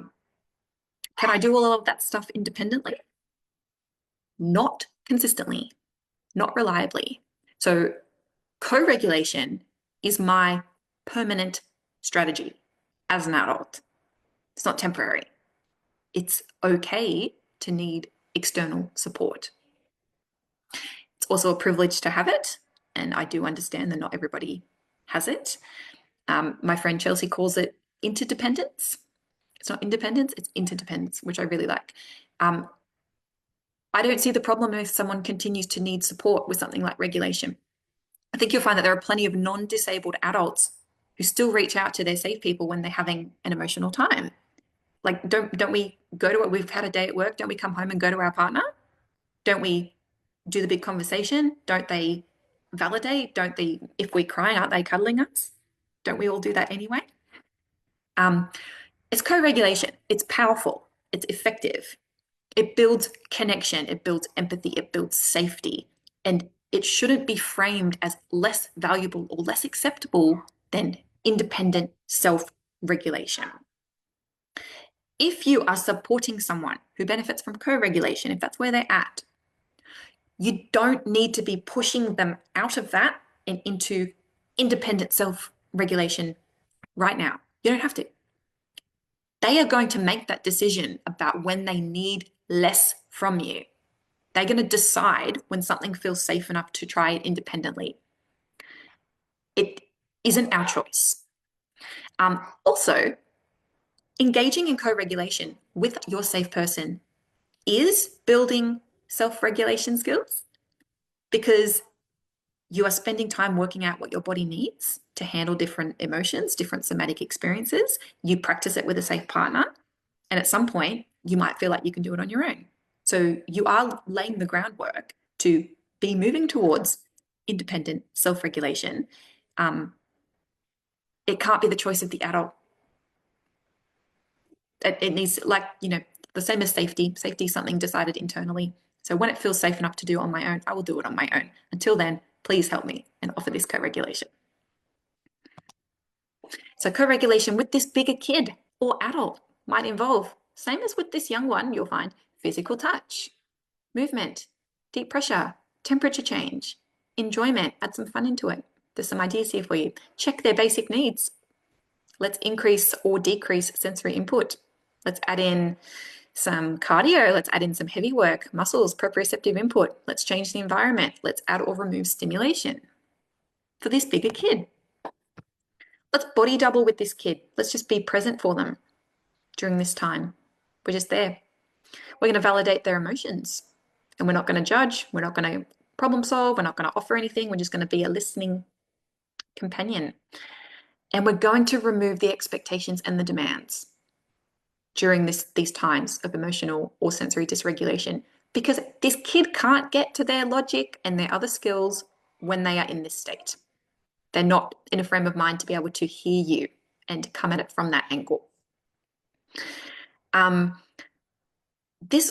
I do all of that stuff independently? Not consistently, not reliably. So co-regulation is my permanent strategy as an adult. It's not temporary. It's okay to need external support. It's also a privilege to have it, and I do understand that not everybody has it. My friend Chelsea calls it interdependence. It's not independence, it's interdependence, which I really like. I don't see the problem if someone continues to need support with something like regulation. I think you'll find that there are plenty of non-disabled adults who still reach out to their safe people when they're having an emotional time. Like, don't we go to it? We've had a day at work. Don't we come home and go to our partner? Don't we do the big conversation? Don't they validate? Don't they, if we're crying, aren't they cuddling us? Don't we all do that anyway? It's co-regulation. It's powerful. It's effective. It builds connection. It builds empathy. It builds safety. And it shouldn't be framed as less valuable or less acceptable than independent self-regulation. If you are supporting someone who benefits from co-regulation, if that's where they're at, you don't need to be pushing them out of that and into independent self-regulation right now. You don't have to. They are going to make that decision about when they need less from you. They're going to decide when something feels safe enough to try it independently. It isn't our choice. Also, engaging in co-regulation with your safe person is building self-regulation skills, because you are spending time working out what your body needs to handle different emotions, different somatic experiences. You practice it with a safe partner, and at some point, you might feel like you can do it on your own. So you are laying the groundwork to be moving towards independent self-regulation. It can't be the choice of the adult. It needs, like, the same as safety. Safety is something decided internally. So when it feels safe enough to do on my own, I will do it on my own. Until then, please help me and offer this co-regulation. So co-regulation with this bigger kid or adult might involve, same as with this young one, you'll find physical touch, movement, deep pressure, temperature change, enjoyment, add some fun into it. There's some ideas here for you. Check their basic needs. Let's increase or decrease sensory input. Let's add in some cardio. Let's add in some heavy work, muscles, proprioceptive input. Let's change the environment. Let's add or remove stimulation for this bigger kid. Let's body double with this kid. Let's just be present for them during this time. We're just there. We're going to validate their emotions, and we're not going to judge. We're not going to problem solve. We're not going to offer anything. We're just going to be a listening companion. And we're going to remove the expectations and the demands during these times of emotional or sensory dysregulation, because this kid can't get to their logic and their other skills when they are in this state. They're not in a frame of mind to be able to hear you and come at it from that angle.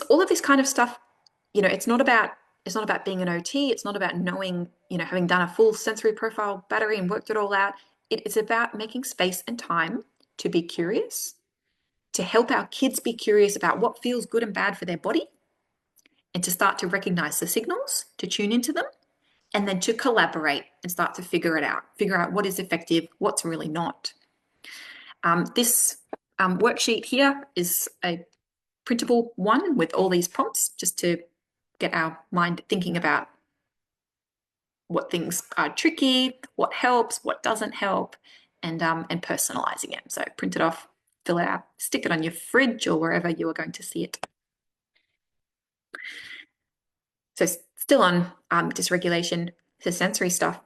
All of this kind of stuff, it's not about being an OT. It's not about knowing, having done a full sensory profile battery and worked it all out. It's about making space and time to be curious, to help our kids be curious about what feels good and bad for their body, and to start to recognize the signals, to tune into them, and then to collaborate and start to figure out what is effective, what's really not. This worksheet here is a printable one with all these prompts, just to get our mind thinking about what things are tricky, what helps, what doesn't help, and personalizing it. So print it off, fill it out, stick it on your fridge or wherever you are going to see it. So still on dysregulation, the sensory stuff.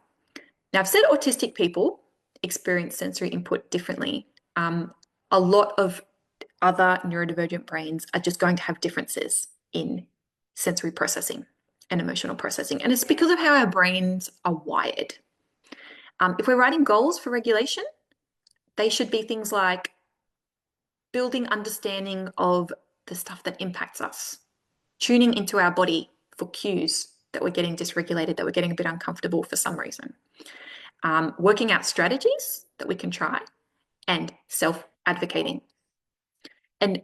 Now, I've said autistic people experience sensory input differently. A lot of other neurodivergent brains are just going to have differences in sensory processing and emotional processing. And it's because of how our brains are wired. If we're writing goals for regulation, they should be things like building understanding of the stuff that impacts us, tuning into our body for cues that we're getting dysregulated, that we're getting a bit uncomfortable for some reason, working out strategies that we can try, and self-advocating. And,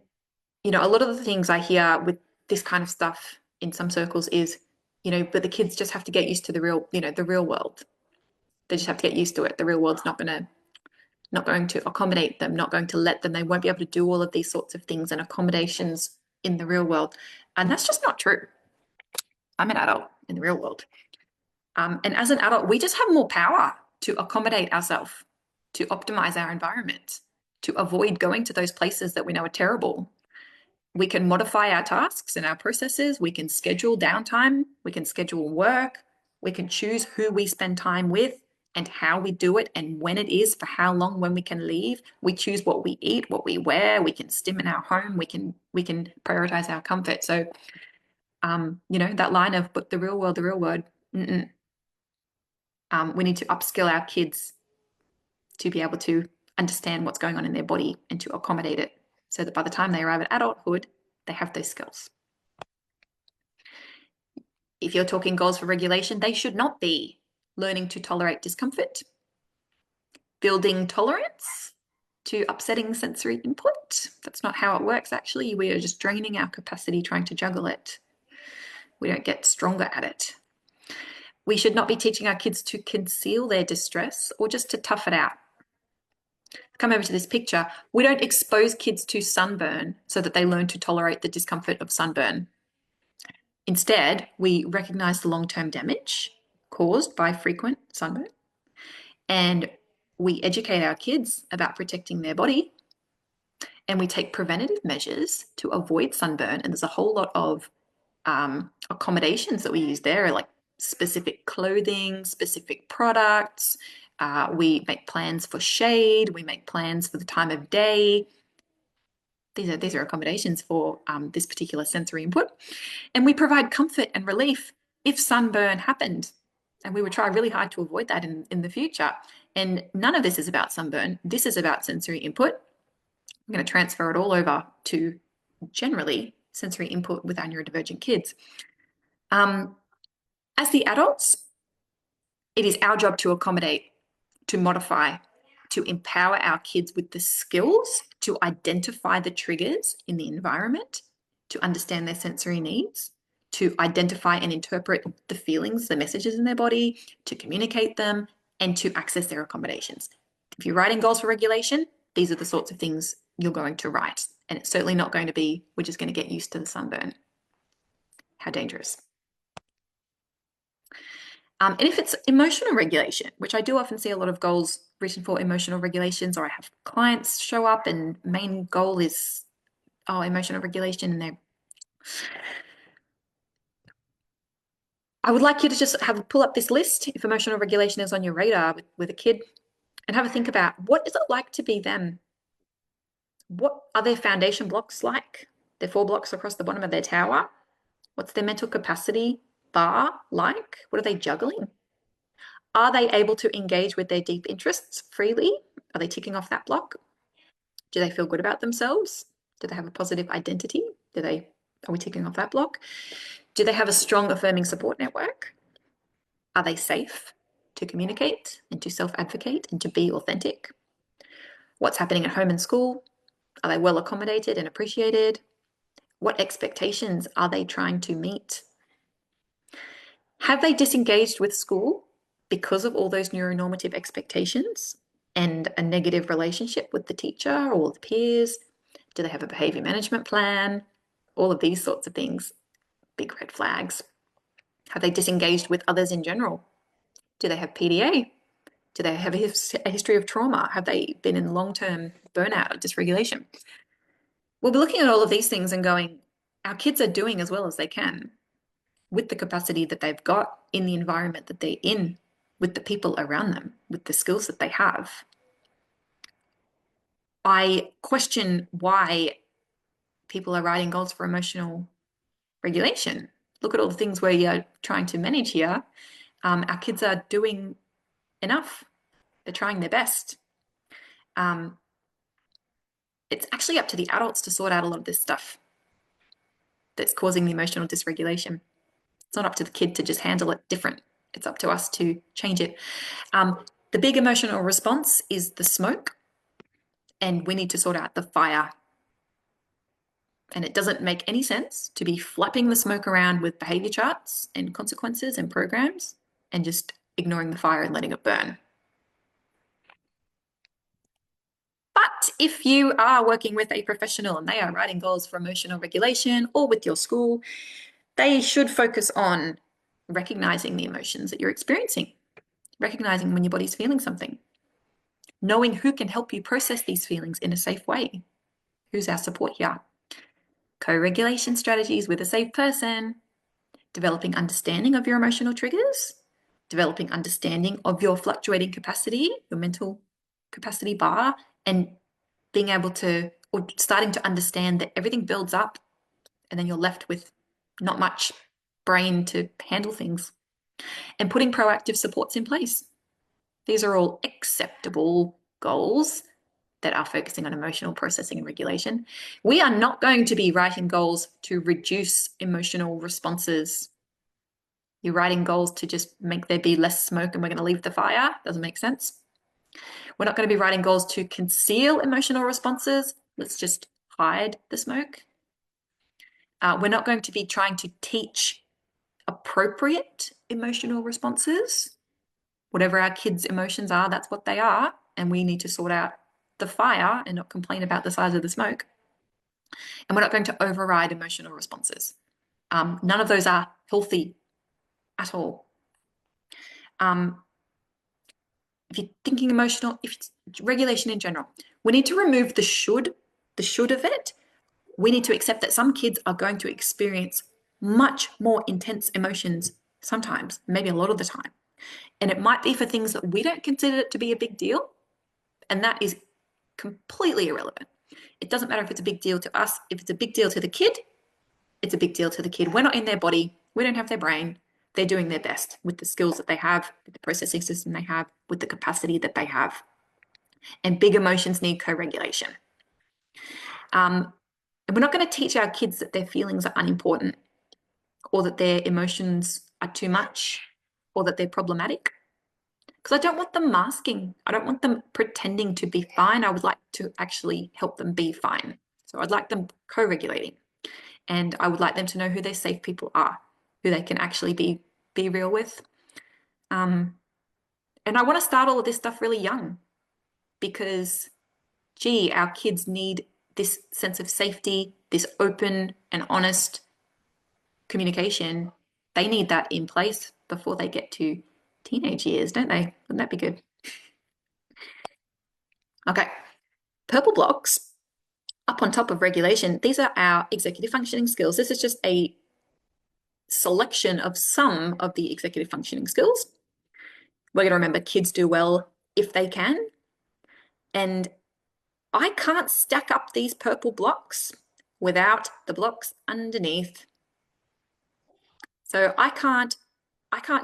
you know, a lot of the things I hear with this kind of stuff in some circles is, you know, but the kids just have to get used to the real world. They just have to get used to it. The real world's not going to accommodate them, not going to let them. They won't be able to do all of these sorts of things and accommodations in the real world. And that's just not true. I'm an adult in the real world. And as an adult, we just have more power to accommodate ourselves, to optimize our environment, to avoid going to those places that we know are terrible. We can modify our tasks and our processes. We can schedule downtime. We can schedule work. We can choose who we spend time with and how we do it and when it is, for how long, when we can leave. We choose what we eat, what we wear. We can stim in our home. We can prioritize our comfort. So, you know, that line of, but the real world, we need to upskill our kids to be able to understand what's going on in their body and to accommodate it, so that by the time they arrive at adulthood, they have those skills. If you're talking goals for regulation, they should not be learning to tolerate discomfort, building tolerance to upsetting sensory input. That's not how it works, actually. We are just draining our capacity trying to juggle it. We don't get stronger at it. We should not be teaching our kids to conceal their distress or just to tough it out. Come over to this picture. We don't expose kids to sunburn so that they learn to tolerate the discomfort of sunburn. Instead, we recognize the long-term damage caused by frequent sunburn, and we educate our kids about protecting their body, and we take preventative measures to avoid sunburn. And there's a whole lot of accommodations that we use there, like specific clothing, specific products. We make plans for shade. We make plans for the time of day. These are accommodations for this particular sensory input. And we provide comfort and relief if sunburn happened. And we would try really hard to avoid that in the future. And none of this is about sunburn. This is about sensory input. I'm going to transfer it all over to generally sensory input with our neurodivergent kids. As the adults, it is our job to accommodate, to modify, to empower our kids with the skills to identify the triggers in the environment, to understand their sensory needs, to identify and interpret the feelings, the messages in their body, to communicate them, and to access their accommodations. If you're writing goals for regulation, these are the sorts of things you're going to write. And it's certainly not going to be, we're just going to get used to the sunburn. How dangerous. And if it's emotional regulation, which I do often see a lot of goals written for emotional regulations, or I have clients show up and main goal is, oh, emotional regulation, and I would like you to just pull up this list if emotional regulation is on your radar with a kid, and have a think about, what is it like to be them? What are their foundation blocks like? Their 4 blocks across the bottom of their tower? What's their mental capacity bar like? What are they juggling? Are they able to engage with their deep interests freely? Are they ticking off that block? Do they feel good about themselves? Do they have a positive identity? Are we ticking off that block? Do they have a strong affirming support network? Are they safe to communicate and to self-advocate and to be authentic? What's happening at home and school? Are they well accommodated and appreciated? What expectations are they trying to meet? Have they disengaged with school because of all those neuronormative expectations and a negative relationship with the teacher or the peers? Do they have a behavior management plan? All of these sorts of things, big red flags. Have they disengaged with others in general? Do they have PDA? Do they have a history of trauma? Have they been in long-term burnout or dysregulation? We'll be looking at all of these things and going, our kids are doing as well as they can with the capacity that they've got in the environment that they're in, with the people around them, with the skills that they have. I question why people are writing goals for emotional regulation. Look at all the things where you're trying to manage here. Our kids are doing enough. They're trying their best. It's actually up to the adults to sort out a lot of this stuff that's causing the emotional dysregulation. It's not up to the kid to just handle it different. It's up to us to change it. The big emotional response is the smoke, and we need to sort out the fire. And it doesn't make any sense to be flapping the smoke around with behavior charts and consequences and programs and just ignoring the fire and letting it burn. But if you are working with a professional and they are writing goals for emotional regulation, or with your school, they should focus on recognizing the emotions that you're experiencing, recognizing when your body's feeling something, knowing who can help you process these feelings in a safe way. Who's our support here? Co-regulation strategies with a safe person, developing understanding of your emotional triggers, developing understanding of your fluctuating capacity, your mental capacity bar, and being able to, or starting to understand that everything builds up and then you're left with not much brain to handle things, and putting proactive supports in place. These are all acceptable goals that are focusing on emotional processing and regulation. We are not going to be writing goals to reduce emotional responses. You're writing goals to just make there be less smoke and we're going to leave the fire. Doesn't make sense. We're not going to be writing goals to conceal emotional responses. Let's just hide the smoke. We're not going to be trying to teach appropriate emotional responses. Whatever our kids' emotions are, that's what they are. And we need to sort out the fire and not complain about the size of the smoke. And we're not going to override emotional responses. None of those are healthy at all. If you're thinking emotional, if it's regulation in general, we need to remove the should of it. We need to accept that some kids are going to experience much more intense emotions sometimes, maybe a lot of the time. And it might be for things that we don't consider it to be a big deal. And that is completely irrelevant. It doesn't matter if it's a big deal to us. If it's a big deal to the kid, it's a big deal to the kid. We're not in their body. We don't have their brain. They're doing their best with the skills that they have, with the processing system they have, with the capacity that they have. And big emotions need co-regulation. And we're not going to teach our kids that their feelings are unimportant, or that their emotions are too much, or that they're problematic. Because I don't want them masking. I don't want them pretending to be fine. I would like to actually help them be fine. So I'd like them co-regulating. And I would like them to know who their safe people are, who they can actually be real with. And I want to start all of this stuff really young because, gee, our kids need this sense of safety, this open and honest communication. They need that in place before they get to teenage years, don't they? Wouldn't that be good? Okay, purple blocks up on top of regulation. These are our executive functioning skills. This is just a selection of some of the executive functioning skills. We're going to remember kids do well if they can. And I can't stack up these purple blocks without the blocks underneath. So I can't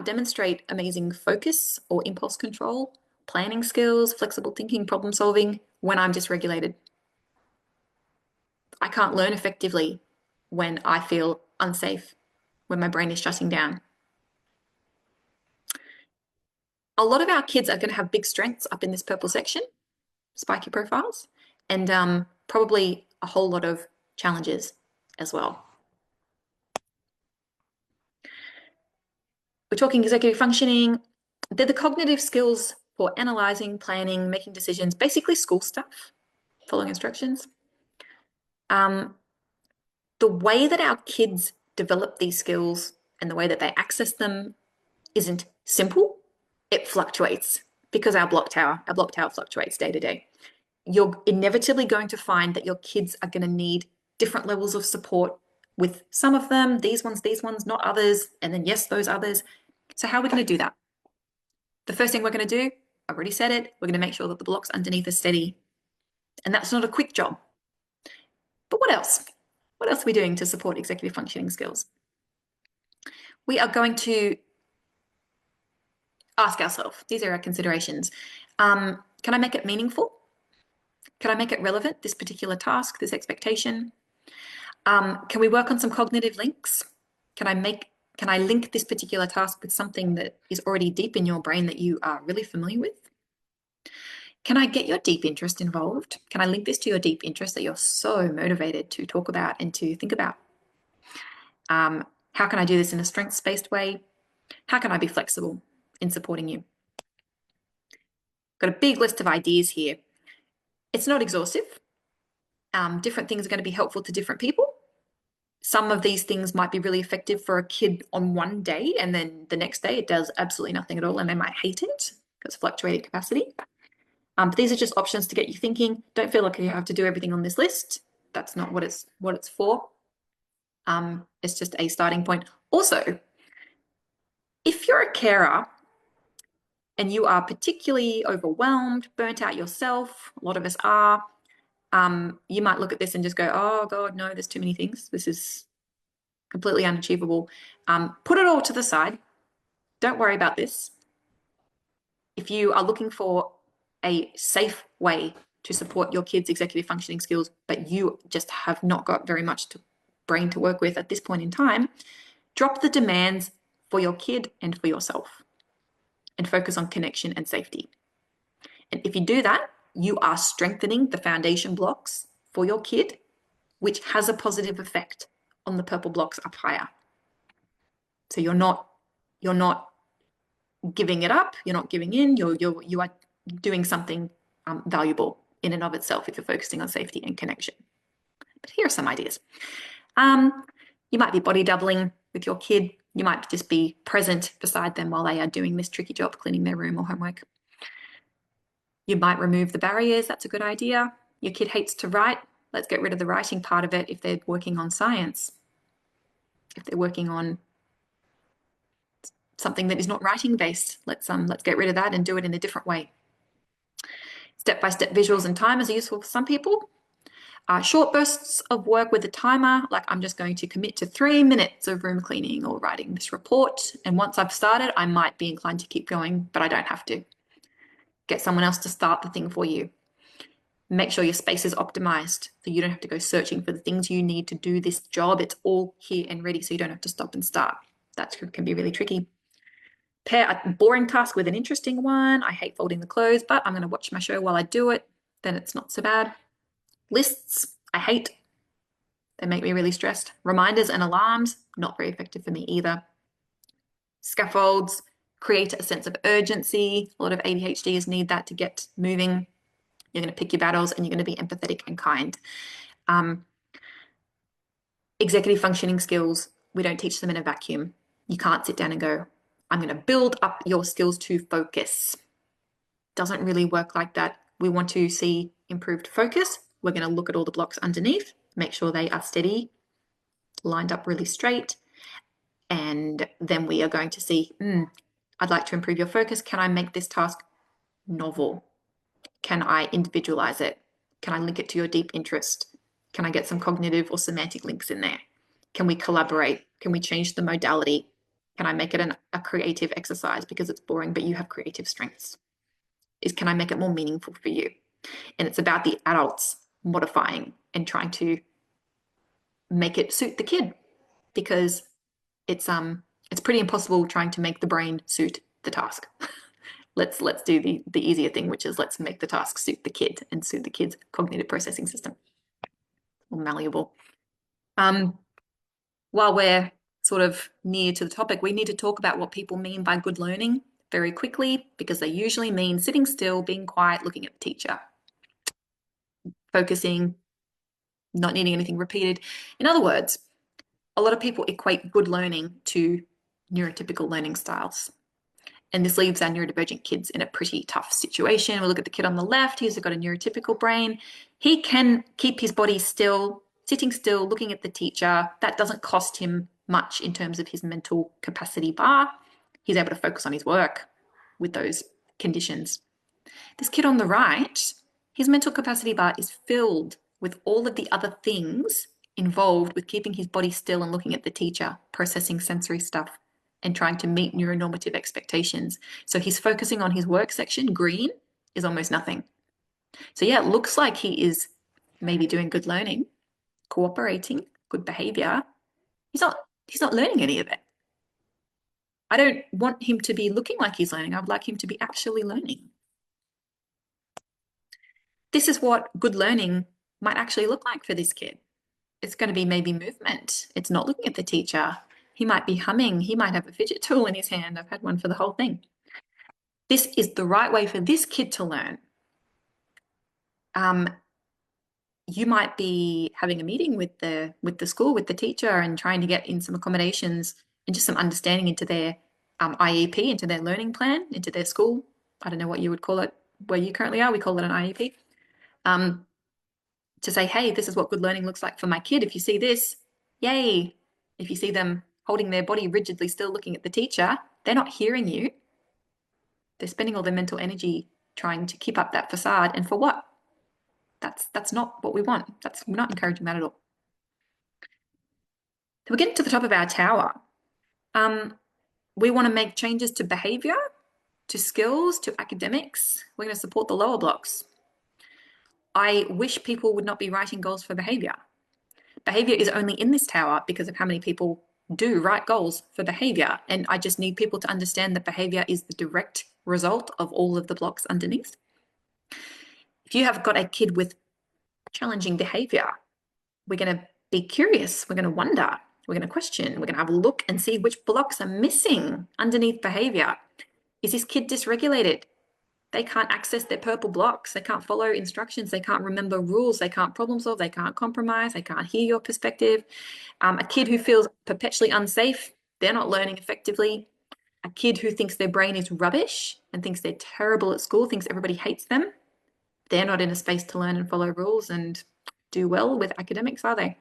demonstrate amazing focus or impulse control, planning skills, flexible thinking, problem solving when I'm dysregulated. I can't learn effectively when I feel unsafe, when my brain is shutting down. A lot of our kids are going to have big strengths up in this purple section, spiky profiles, and probably a whole lot of challenges as well. We're talking executive functioning. They're the cognitive skills for analyzing, planning, making decisions, basically school stuff, following instructions. The way that our kids develop these skills and the way that they access them isn't simple. It fluctuates because our block tower fluctuates day to day. You're inevitably going to find that your kids are going to need different levels of support with some of them, these ones, not others, and then yes, those others. So how are we going to do that? The first thing we're going to do, I've already said it, we're going to make sure that the blocks underneath are steady. And that's not a quick job. But what else? What else are we doing to support executive functioning skills? We are going to ask ourselves, these are our considerations. Can I make it meaningful? Can I make it relevant, this particular task, this expectation? Can we work on some cognitive links? Can I link this particular task with something that is already deep in your brain that you are really familiar with? Can I get your deep interest involved? Can I link this to your deep interest that you're so motivated to talk about and to think about? How can I do this in a strengths-based way? How can I be flexible in supporting you? Got a big list of ideas here. It's not exhaustive. Different things are going to be helpful to different people. Some of these things might be really effective for a kid on one day, and then the next day it does absolutely nothing at all, and they might hate it because fluctuating capacity. But these are just options to get you thinking. Don't feel like you have to do everything on this list. That's not what it's for. It's just a starting point. Also, if you're a carer and you are particularly overwhelmed, burnt out yourself, a lot of us are, you might look at this and just go, oh God, no, there's too many things. This is completely unachievable. Put it all to the side. Don't worry about this. If you are looking for a safe way to support your kids' executive functioning skills, but you just have not got very much brain to work with at this point in time, drop the demands for your kid and for yourself and focus on connection and safety. And if you do that, you are strengthening the foundation blocks for your kid, which has a positive effect on the purple blocks up higher. So you're not giving it up, you're not giving in, you are doing something valuable in and of itself if you're focusing on safety and connection. But here are some ideas. You might be body doubling with your kid. You might just be present beside them while they are doing this tricky job, cleaning their room or homework. You might remove the barriers. That's a good idea. Your kid hates to write. Let's get rid of the writing part of it if they're working on science. If they're working on something that is not writing based, let's get rid of that and do it in a different way. Step-by-step visuals and timers are useful for some people. Short bursts of work with a timer, like I'm just going to commit to 3 minutes of room cleaning or writing this report. And once I've started, I might be inclined to keep going, but I don't have to. Get someone else to start the thing for you. Make sure your space is optimized so you don't have to go searching for the things you need to do this job. It's all here and ready so you don't have to stop and start. That can be really tricky. Pair a boring task with an interesting one. I hate folding the clothes, but I'm going to watch my show while I do it. Then it's not so bad. Lists, I hate. They make me really stressed. Reminders and alarms, not very effective for me either. Scaffolds, create a sense of urgency. A lot of ADHDers need that to get moving. You're going to pick your battles and you're going to be empathetic and kind. Executive functioning skills, we don't teach them in a vacuum. You can't sit down and go, I'm going to build up your skills to focus. Doesn't really work like that. We want to see improved focus. We're going to look at all the blocks underneath, make sure they are steady, lined up really straight. And then we are going to see, I'd like to improve your focus. Can I make this task novel? Can I individualize it? Can I link it to your deep interest? Can I get some cognitive or semantic links in there? Can we collaborate? Can we change the modality? Can I make it a creative exercise because it's boring, but you have creative strengths? Can I make it more meaningful for you? And it's about the adults modifying and trying to make it suit the kid, because it's pretty impossible trying to make the brain suit the task. Let's do the easier thing, which is let's make the task suit the kid and suit the kid's cognitive processing system. or malleable. While we're sort of near to the topic, we need to talk about what people mean by good learning very quickly, because they usually mean sitting still, being quiet, looking at the teacher, focusing, not needing anything repeated. In other words, a lot of people equate good learning to neurotypical learning styles. And this leaves our neurodivergent kids in a pretty tough situation. We look at the kid on the left, he's got a neurotypical brain. He can keep his body still, sitting still, looking at the teacher. That doesn't cost him much in terms of his mental capacity bar. He's able to focus on his work with those conditions. This kid on the right, his mental capacity bar is filled with all of the other things involved with keeping his body still and looking at the teacher, processing sensory stuff, and trying to meet neuronormative expectations. So he's focusing on his work section. Green is almost nothing. So yeah, it looks like he is maybe doing good learning, cooperating, good behavior. He's not learning any of it. I don't want him to be looking like he's learning. I would like him to be actually learning. This is what good learning might actually look like for this kid. It's going to be maybe movement. It's not looking at the teacher. He might be humming. He might have a fidget tool in his hand. I've had one for the whole thing. This is the right way for this kid to learn. You might be having a meeting with the school, with the teacher, and trying to get in some accommodations and just some understanding into their IEP, into their learning plan, into their school. I don't know what you would call it where you currently are. We call it an IEP. To say, hey, this is what good learning looks like for my kid. If you see this, yay. If you see them holding their body rigidly still looking at the teacher, they're not hearing you. They're spending all their mental energy trying to keep up that facade. And for what? That's not what we want. We're not encouraging that at all. So we're getting to the top of our tower. We want to make changes to behavior, to skills, to academics. We're going to support the lower blocks. I wish people would not be writing goals for behavior. Behavior is only in this tower because of how many people do write goals for behavior. And I just need people to understand that behavior is the direct result of all of the blocks underneath. If you have got a kid with challenging behavior, we're going to be curious. We're going to wonder. We're going to question. We're going to have a look and see which blocks are missing underneath behavior. Is this kid dysregulated? They can't access their purple blocks. They can't follow instructions. They can't remember rules. They can't problem solve. They can't compromise. They can't hear your perspective. A kid who feels perpetually unsafe, they're not learning effectively. A kid who thinks their brain is rubbish and thinks they're terrible at school, thinks everybody hates them, they're not in a space to learn and follow rules and do well with academics, are they?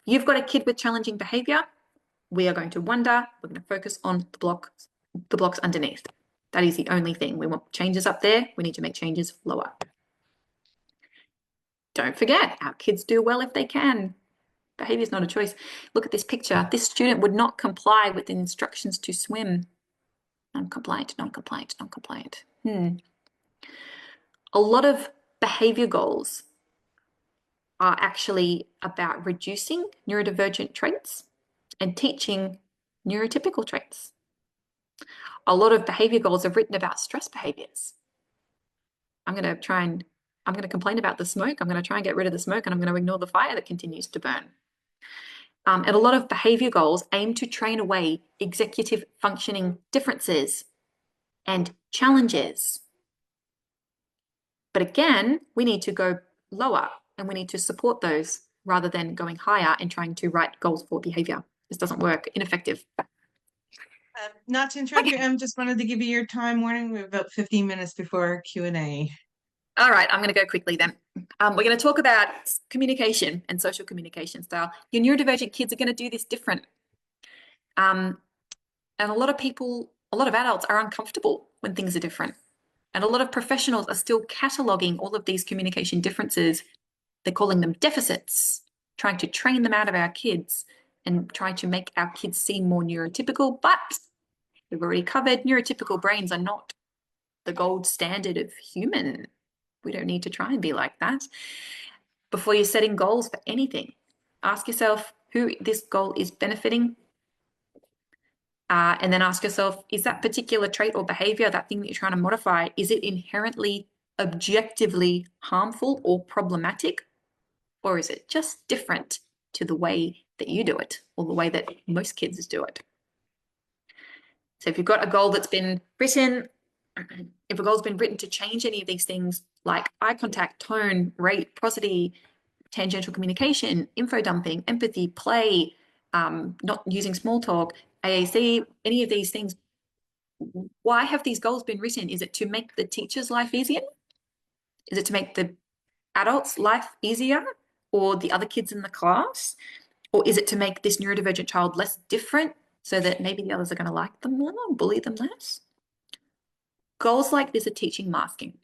You've got a kid with challenging behavior. We are going to wonder. We're going to focus on the blocks underneath. That is the only thing. We want changes up there. We need to make changes lower. Don't forget, our kids do well if they can. Behavior is not a choice. Look at this picture. This student would not comply with the instructions to swim. Non-compliant, non-compliant, non-compliant. A lot of behavior goals are actually about reducing neurodivergent traits and teaching neurotypical traits. A lot of behavior goals are written about stress behaviors. I'm going to complain about the smoke. I'm going to try and get rid of the smoke, and I'm going to ignore the fire that continues to burn. And a lot of behavior goals aim to train away executive functioning differences and challenges. But again, we need to go lower and we need to support those rather than going higher and trying to write goals for behavior. This doesn't work. Ineffective. Not to interrupt you, Em, just wanted to give you your time warning. We have about 15 minutes before Q&A. All right, I'm going to go quickly then. We're going to talk about communication and social communication style. Your neurodivergent kids are going to do this different. And a lot of adults are uncomfortable when things are different. And a lot of professionals are still cataloging all of these communication differences. They're calling them deficits, trying to train them out of our kids and trying to make our kids seem more neurotypical. But we've already covered neurotypical brains are not the gold standard of human. We don't need to try and be like that. Before you're setting goals for anything, ask yourself who this goal is benefiting. And then ask yourself, is that particular trait or behavior, that thing that you're trying to modify, is it inherently objectively harmful or problematic? or is it just different to the way that you do it or the way that most kids do it? So if you've got a goal that's been written, if a goal's been written to change any of these things like eye contact, tone, rate, prosody, tangential communication, info dumping, empathy, play, not using small talk, AAC, any of these things, why have these goals been written? Is it to make the teacher's life easier? Is it to make the adult's life easier or the other kids in the class? Or is it to make this neurodivergent child less different so that maybe the others are going to like them more, bully them less? Goals like this are teaching masking,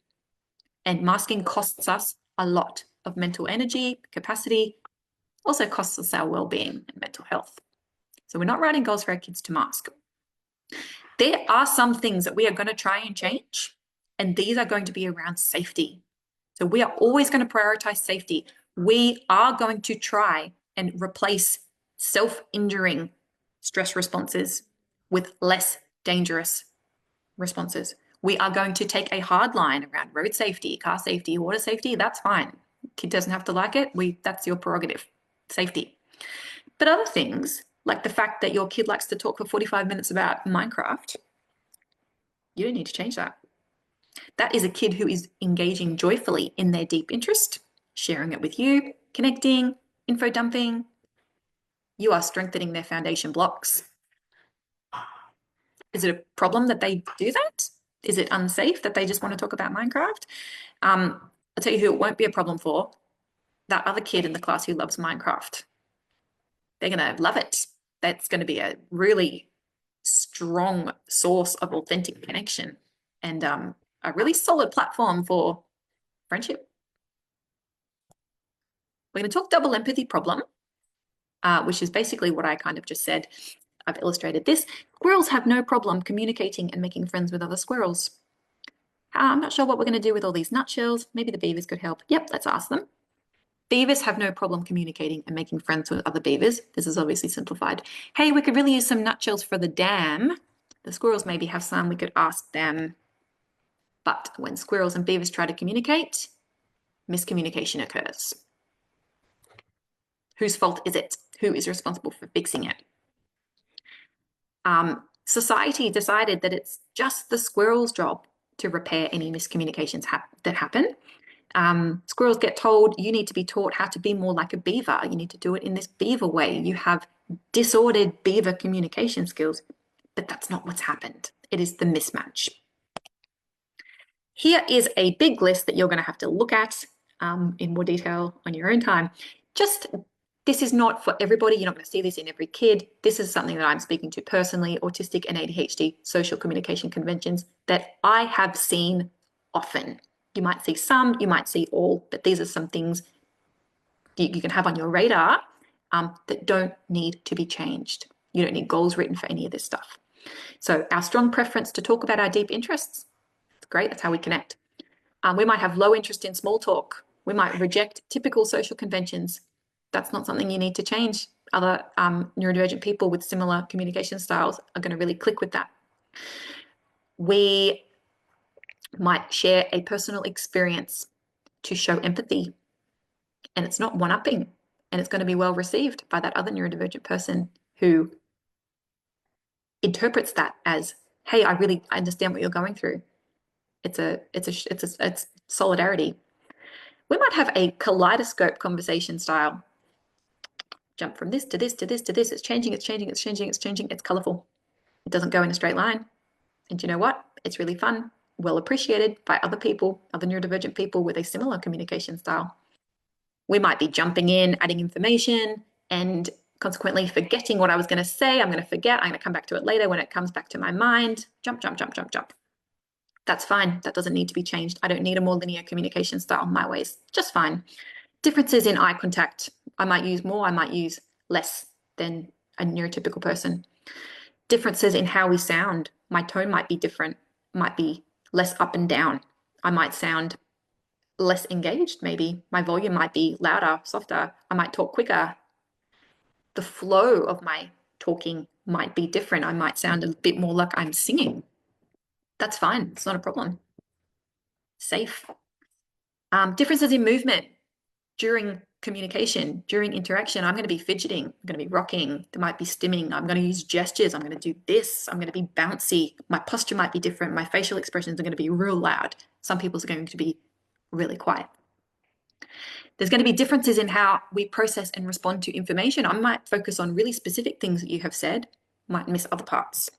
and masking costs us a lot of mental energy, capacity, also costs us our well-being and mental health. So we're not writing goals for our kids to mask. There are some things that we are going to try and change, and these are going to be around safety. So we are always going to prioritize safety. We are going to try and replace self-injuring stress responses with less dangerous responses. We are going to take a hard line around road safety, car safety, water safety. That's fine. Kid doesn't have to like it. That's your prerogative, safety. But other things, like the fact that your kid likes to talk for 45 minutes about Minecraft, you don't need to change that. That is a kid who is engaging joyfully in their deep interest, sharing it with you, connecting, info dumping. You are strengthening their foundation blocks. Is it a problem that they do that? Is it unsafe that they just want to talk about Minecraft? I'll tell you who it won't be a problem for. That other kid in the class who loves Minecraft. They're going to love it. That's going to be a really strong source of authentic connection and a really solid platform for friendship. We're going to talk double empathy problem, which is basically what I kind of just said. I've illustrated this. Squirrels have no problem communicating and making friends with other squirrels. I'm not sure what we're going to do with all these nutshells. Maybe the beavers could help. Yep, let's ask them. Beavers have no problem communicating and making friends with other beavers. This is obviously simplified. Hey, we could really use some nutshells for the dam. The squirrels maybe have some. We could ask them. But when squirrels and beavers try to communicate, miscommunication occurs. Whose fault is it? Who is responsible for fixing it? Society decided that it's just the squirrel's job to repair any miscommunications that happen. Squirrels get told, you need to be taught how to be more like a beaver. You need to do it in this beaver way. You have disordered beaver communication skills, but that's not what's happened. It is the mismatch. Here is a big list that you're going to have to look at in more detail on your own time. This is not for everybody. You're not going to see this in every kid. This is something that I'm speaking to personally, autistic and ADHD social communication conventions that I have seen often. You might see some, you might see all, but these are some things you can have on your radar that don't need to be changed. You don't need goals written for any of this stuff. So our strong preference to talk about our deep interests, it's great, that's how we connect. We might have low interest in small talk. We might reject typical social conventions. That's not something you need to change. Other neurodivergent people with similar communication styles are going to really click with that. We might share a personal experience to show empathy, and it's not one-upping, and it's going to be well received by that other neurodivergent person who interprets that as, hey, I understand what you're going through. It's solidarity. We might have a kaleidoscope conversation style. Jump from this to this to this to this. It's changing, it's changing, it's changing, it's changing. It's colorful. It doesn't go in a straight line. And you know what? It's really fun, well appreciated by other people, other neurodivergent people with a similar communication style. We might be jumping in, adding information, and consequently forgetting what I was going to say. I'm going to forget. I'm going to come back to it later when it comes back to my mind. Jump, jump, jump, jump, jump. That's fine. That doesn't need to be changed. I don't need a more linear communication style. My way's just fine. Differences in eye contact. I might use more, I might use less than a neurotypical person. Differences in how we sound. My tone might be different, might be less up and down. I might sound less engaged, maybe. My volume might be louder, softer. I might talk quicker. The flow of my talking might be different. I might sound a bit more like I'm singing. That's fine. It's not a problem. Safe. Differences in movement during communication during interaction, I'm going to be fidgeting, I'm going to be rocking, there might be stimming, I'm going to use gestures, I'm going to do this, I'm going to be bouncy, my posture might be different, my facial expressions are going to be real loud. Some people's are going to be really quiet. There's going to be differences in how we process and respond to information. I might focus on really specific things that you have said, might miss other parts.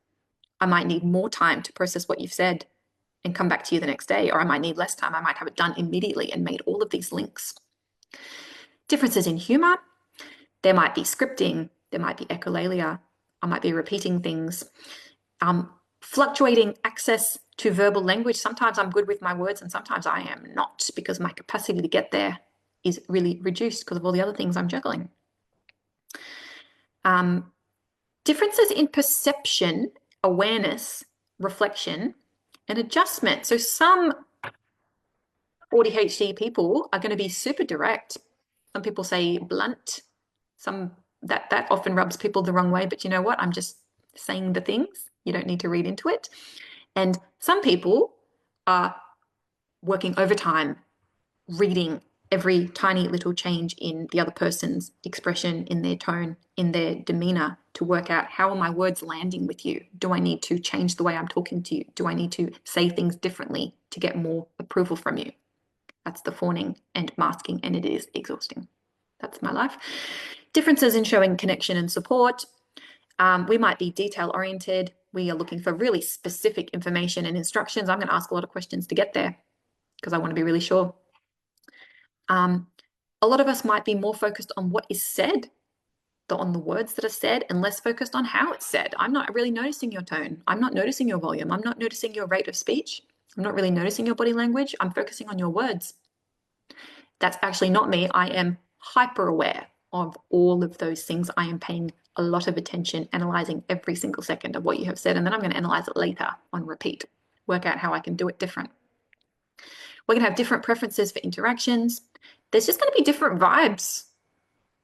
I might need more time to process what you've said and come back to you the next day, or I might need less time. I might have it done immediately and made all of these links. Differences in humor. There might be scripting, there might be echolalia, I might be repeating things. Fluctuating access to verbal language. Sometimes I'm good with my words and sometimes I am not, because my capacity to get there is really reduced because of all the other things I'm juggling. Differences in perception, awareness, reflection, and adjustment. So some ADHD people are going to be super direct. Some people say blunt. That often rubs people the wrong way, but you know what? I'm just saying the things. You don't need to read into it. And some people are working overtime, reading every tiny little change in the other person's expression, in their tone, in their demeanor, to work out, how are my words landing with you? Do I need to change the way I'm talking to you? Do I need to say things differently to get more approval from you? That's the fawning and masking, and it is exhausting. That's my life. Differences in showing connection and support. We might be detail oriented. We are looking for really specific information and instructions. I'm going to ask a lot of questions to get there because I want to be really sure. A lot of us might be more focused on what is said, on the words that are said, and less focused on how it's said. I'm not really noticing your tone. I'm not noticing your volume. I'm not noticing your rate of speech. I'm not really noticing your body language. I'm focusing on your words. That's actually not me. I am hyper aware of all of those things. I am paying a lot of attention, analyzing every single second of what you have said, and then I'm going to analyze it later on repeat, work out how I can do it different. We're going to have different preferences for interactions. There's just going to be different vibes.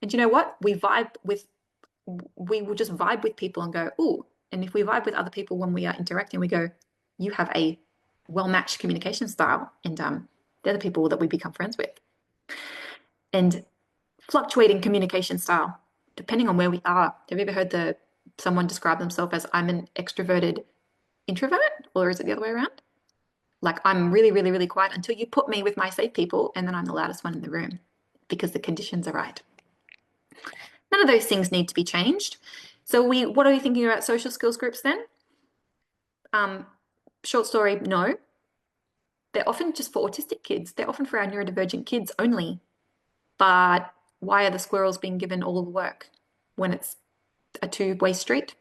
And you know what? We will just vibe with people and go, oh, and if we vibe with other people when we are interacting, we go, you have a well-matched communication style, and they're the people that we become friends with. And fluctuating communication style, depending on where we are. Have you ever heard someone describe themselves as, I'm an extroverted introvert? Or is it the other way around? Like, I'm really, really, really quiet until you put me with my safe people, and then I'm the loudest one in the room because the conditions are right. None of those things need to be changed. So what are we thinking about social skills groups then? Short story, no. They're often just for autistic kids. They're often for our neurodivergent kids only. But why are the squirrels being given all the work when it's a two-way street?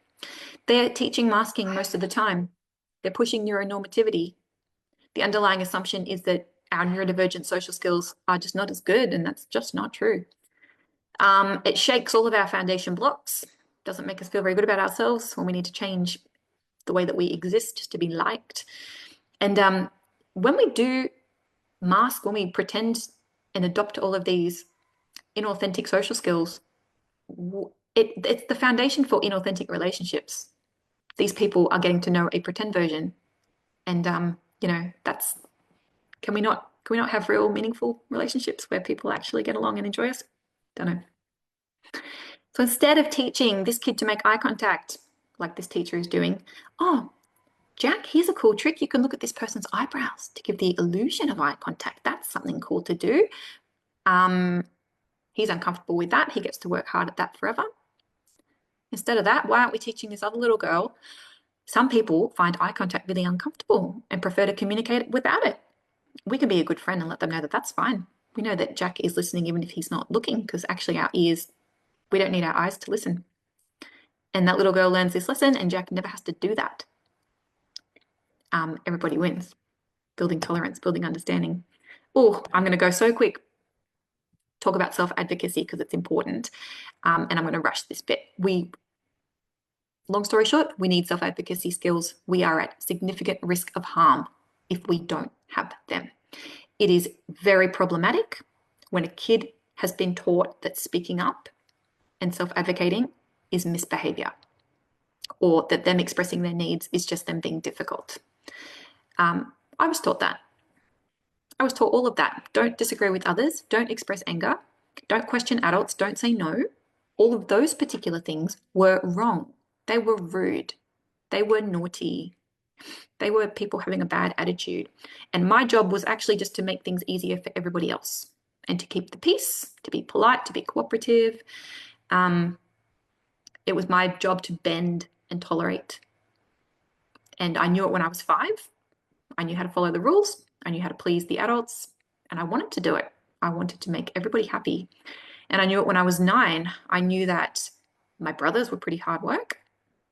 They're teaching masking most of the time. They're pushing neuronormativity. The underlying assumption is that our neurodivergent social skills are just not as good, and that's just not true. It shakes all of our foundation blocks, doesn't make us feel very good about ourselves when we need to change the way that we exist to be liked. And when we do mask, when we pretend and adopt all of these inauthentic social skills, it's the foundation for inauthentic relationships. These people are getting to know a pretend version, and can we not have real meaningful relationships where people actually get along and enjoy us? Don't know. So instead of teaching this kid to make eye contact, like this teacher is doing, oh, Jack, here's a cool trick. You can look at this person's eyebrows to give the illusion of eye contact. That's something cool to do. He's uncomfortable with that. He gets to work hard at that forever. Instead of that, why aren't we teaching this other little girl? Some people find eye contact really uncomfortable and prefer to communicate without it. We can be a good friend and let them know that that's fine. We know that Jack is listening even if he's not looking, because actually our ears, we don't need our eyes to listen. And that little girl learns this lesson, and Jack never has to do that. Everybody wins. Building tolerance, building understanding. Oh, I'm going to go so quick. Talk about self-advocacy because it's important. And I'm going to rush this bit. Long story short, we need self-advocacy skills. We are at significant risk of harm if we don't have them. It is very problematic when a kid has been taught that speaking up and self-advocating is misbehavior, or that them expressing their needs is just them being difficult. I was taught that. I was taught all of that. Don't disagree with others. Don't express anger. Don't question adults, don't say no. All of those particular things were wrong. They were rude. They were naughty. They were people having a bad attitude. And my job was actually just to make things easier for everybody else and to keep the peace, to be polite, to be cooperative. It was my job to bend and tolerate. And I knew it when I was 5. I knew how to follow the rules. I knew how to please the adults. And I wanted to do it. I wanted to make everybody happy. And I knew it when I was 9. I knew that my brothers were pretty hard work.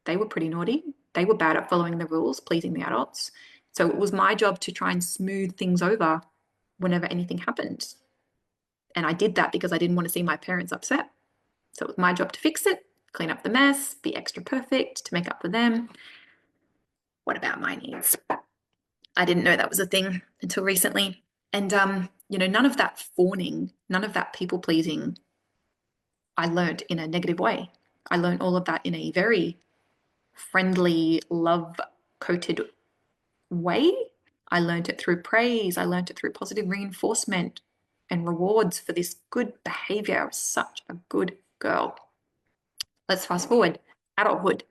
They were pretty naughty. They were bad at following the rules, pleasing the adults. So it was my job to try and smooth things over whenever anything happened. And I did that because I didn't want to see my parents upset. So it was my job to fix it, clean up the mess, be extra perfect, to make up for them. What about my needs? I didn't know that was a thing until recently. And, none of that fawning, none of that people pleasing, I learned in a negative way. I learned all of that in a very friendly, love-coated way. I learned it through praise. I learned it through positive reinforcement and rewards for this good behavior. I was such a good girl. Let's fast forward. Adulthood.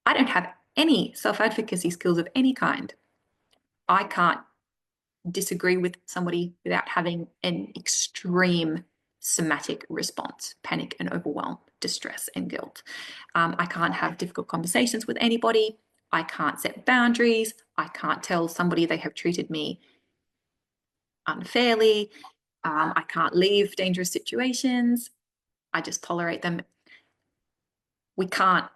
I don't have any self-advocacy skills of any kind. I can't disagree with somebody without having an extreme somatic response, panic and overwhelm, distress and guilt. I can't have difficult conversations with anybody. I can't set boundaries. I can't tell somebody they have treated me unfairly. I can't leave dangerous situations. I just tolerate them. We can't.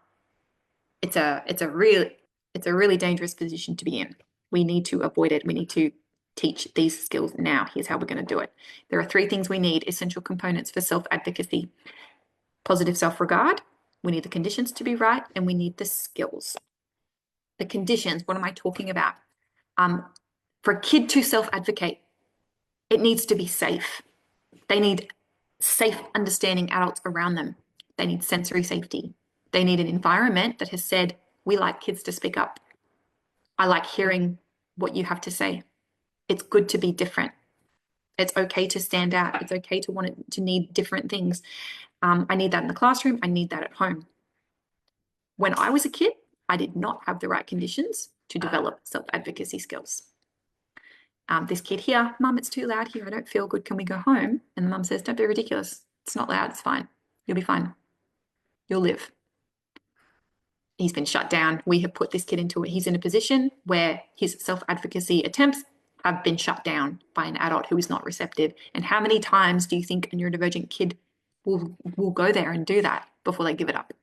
It's a really dangerous position to be in. We need to avoid it. We need to teach these skills now. Here's how we're going to do it. There are 3 things we need, essential components for self-advocacy. Positive self-regard, we need the conditions to be right, and we need the skills. The conditions, what am I talking about? For a kid to self-advocate, it needs to be safe. They need safe, understanding adults around them. They need sensory safety. They need an environment that has said, we like kids to speak up. I like hearing what you have to say. It's good to be different. It's okay to stand out. It's okay to need different things. I need that in the classroom. I need that at home. When I was a kid, I did not have the right conditions to develop self-advocacy skills. This kid here, Mum, it's too loud here. I don't feel good. Can we go home? And the mum says, don't be ridiculous. It's not loud. It's fine. You'll be fine. You'll live. He's been shut down. We have put this kid he's in a position where his self-advocacy attempts have been shut down by an adult who is not receptive. And how many times do you think a neurodivergent kid will go there and do that before they give it up?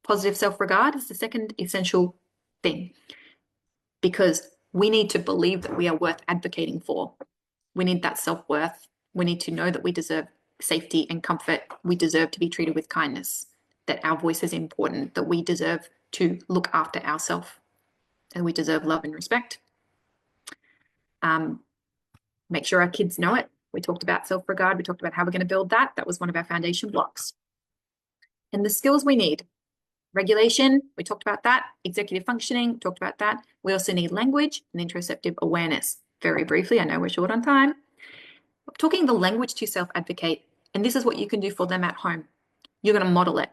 Positive self-regard is the second essential thing, because we need to believe that we are worth advocating for. We need that self-worth. We need to know that we deserve safety and comfort. We deserve to be treated with kindness, that our voice is important, that we deserve to look after ourselves, and we deserve love and respect. Make sure our kids know it. We talked about self-regard. We talked about how we're going to build that. That was one of our foundation blocks. And the skills we need. Regulation, we talked about that. Executive functioning, talked about that. We also need language and interoceptive awareness. Very briefly, I know we're short on time. Talking the language to self-advocate, and this is what you can do for them at home. You're going to model it.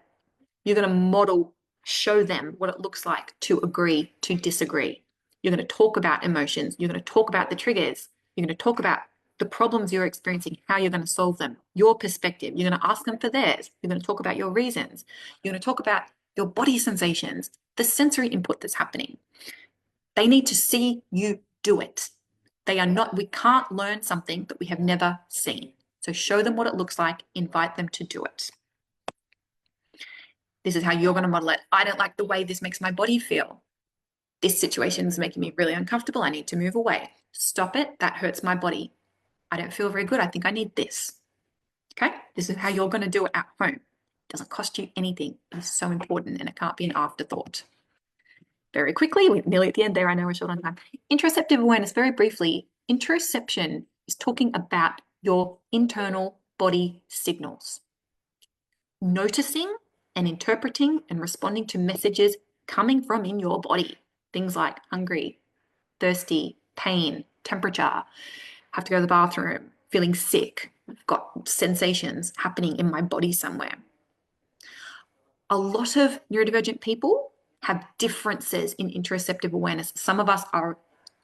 You're going to model, show them what it looks like to agree, to disagree. You're going to talk about emotions. You're going to talk about the triggers. You're going to talk about the problems you're experiencing, how you're going to solve them, your perspective. You're going to ask them for theirs. You're going to talk about your reasons. You're going to talk about your body sensations, the sensory input that's happening. They need to see you do it. We can't learn something that we have never seen. So show them what it looks like, invite them to do it. This is how you're going to model it. I don't like the way this makes my body feel. This situation is making me really uncomfortable. I need to move away. Stop it. That hurts my body. I don't feel very good. I think I need this. Okay? This is how you're going to do it at home. It doesn't cost you anything. It's so important, and it can't be an afterthought. Very quickly, we're nearly at the end there. I know we're short on time. Interoceptive awareness, very briefly. Interoception is talking about your internal body signals. Noticing and interpreting and responding to messages coming from in your body. Things like hungry, thirsty, pain, temperature, have to go to the bathroom, feeling sick. I've got sensations happening in my body somewhere. A lot of neurodivergent people have differences in interoceptive awareness. Some of us are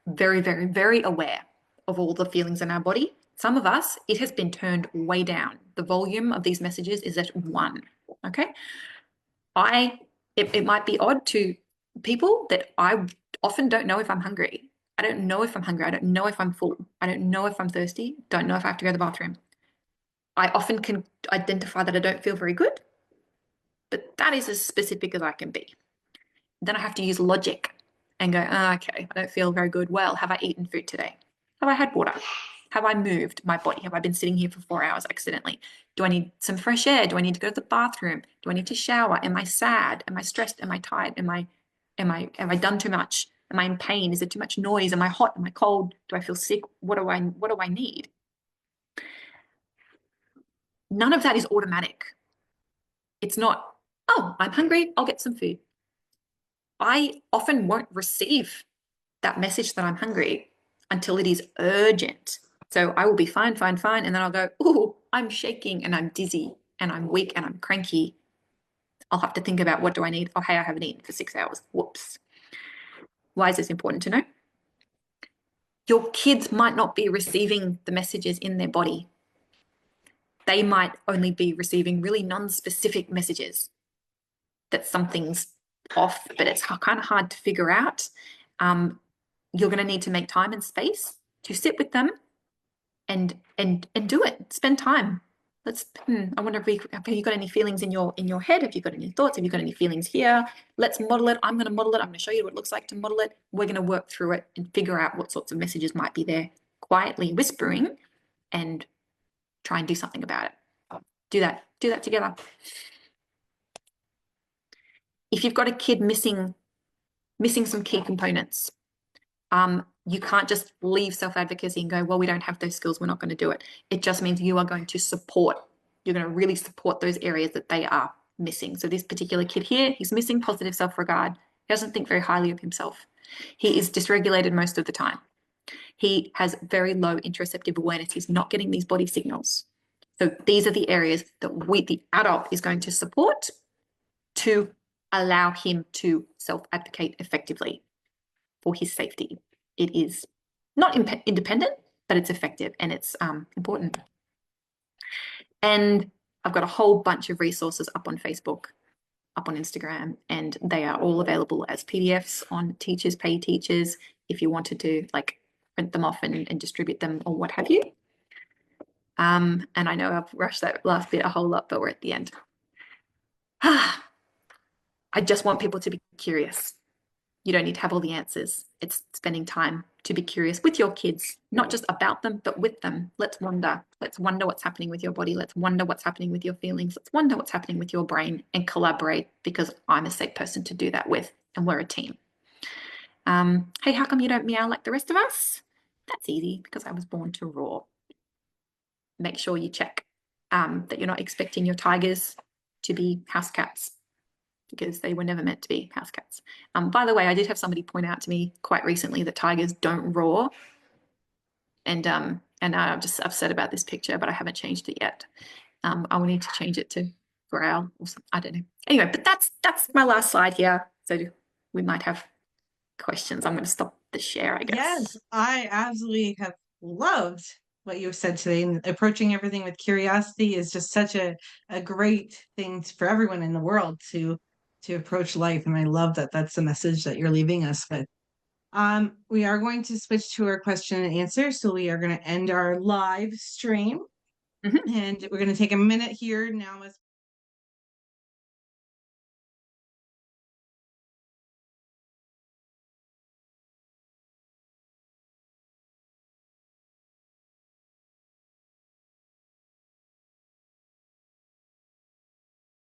very, very, very aware of all the feelings in our body. Some of us, it has been turned way down. The volume of these messages is at 1. Okay. It might be odd to people that I often don't know if I'm hungry. I don't know if I'm hungry. I don't know if I'm full. I don't know if I'm thirsty. Don't know if I have to go to the bathroom. I often can identify that I don't feel very good, but that is as specific as I can be. Then I have to use logic and go, okay, I don't feel very good. Well, have I eaten food today? Have I had water? Have I moved my body? Have I been sitting here for 4 hours accidentally? Do I need some fresh air? Do I need to go to the bathroom? Do I need to shower? Am I sad? Am I stressed? Am I tired? Have I done too much? Am I in pain? Is it too much noise? Am I hot? Am I cold? Do I feel sick? What do I need? None of that is automatic. It's not, oh, I'm hungry, I'll get some food. I often won't receive that message that I'm hungry until it is urgent. So I will be fine, fine, fine. And then I'll go, oh, I'm shaking and I'm dizzy and I'm weak and I'm cranky. I'll have to think about what do I need? Oh, hey, I haven't eaten for 6 hours. Whoops. Why is this important to know? Your kids might not be receiving the messages in their body. They might only be receiving really non-specific messages that something's off, but it's kind of hard to figure out. You're going to need to make time and space to sit with them and do it. Spend time. I wonder if have you got any feelings in your head? Have you got any thoughts? Have you got any feelings here? Let's model it. I'm going to model it. I'm going to show you what it looks like to model it. We're going to work through it and figure out what sorts of messages might be there, quietly whispering, and try and do something about it. Do that together. If you've got a kid missing some key components, you can't just leave self-advocacy and go, well, we don't have those skills, we're not going to do it. It just means you are going to support. You're going to really support those areas that they are missing. So this particular kid here, he's missing positive self-regard. He doesn't think very highly of himself. He is dysregulated most of the time. He has very low interoceptive awareness. He's not getting these body signals. So these are the areas that the adult, is going to support to allow him to self-advocate effectively for his safety. It is not independent, but it's effective and it's important. And I've got a whole bunch of resources up on Facebook, up on Instagram, and they are all available as PDFs on Teachers Pay Teachers if you wanted to like print them off and distribute them or what have you. And I know I've rushed that last bit a whole lot, but we're at the end. I just want people to be curious. You don't need to have all the answers. It's spending time to be curious with your kids, not just about them, but with them. Let's wonder. Let's wonder what's happening with your body. Let's wonder what's happening with your feelings. Let's wonder what's happening with your brain and collaborate, because I'm a safe person to do that with, and we're a team. Hey, how come you don't meow like the rest of us? That's easy, because I was born to roar. Make sure you check that you're not expecting your tigers to be house cats, because they were never meant to be house cats. By the way, I did have somebody point out to me quite recently that tigers don't roar. And I'm just upset about this picture, but I haven't changed it yet. I will need to change it to growl or something. I don't know. Anyway, but that's my last slide here. So we might have questions. I'm going to stop the share, I guess. Yes, I absolutely have loved what you said today, and approaching everything with curiosity is just such a great thing for everyone in the world to approach life. And I love that that's the message that you're leaving us with. We are going to switch to our question and answer. So we are going to end our live stream, and we're going to take a minute here now as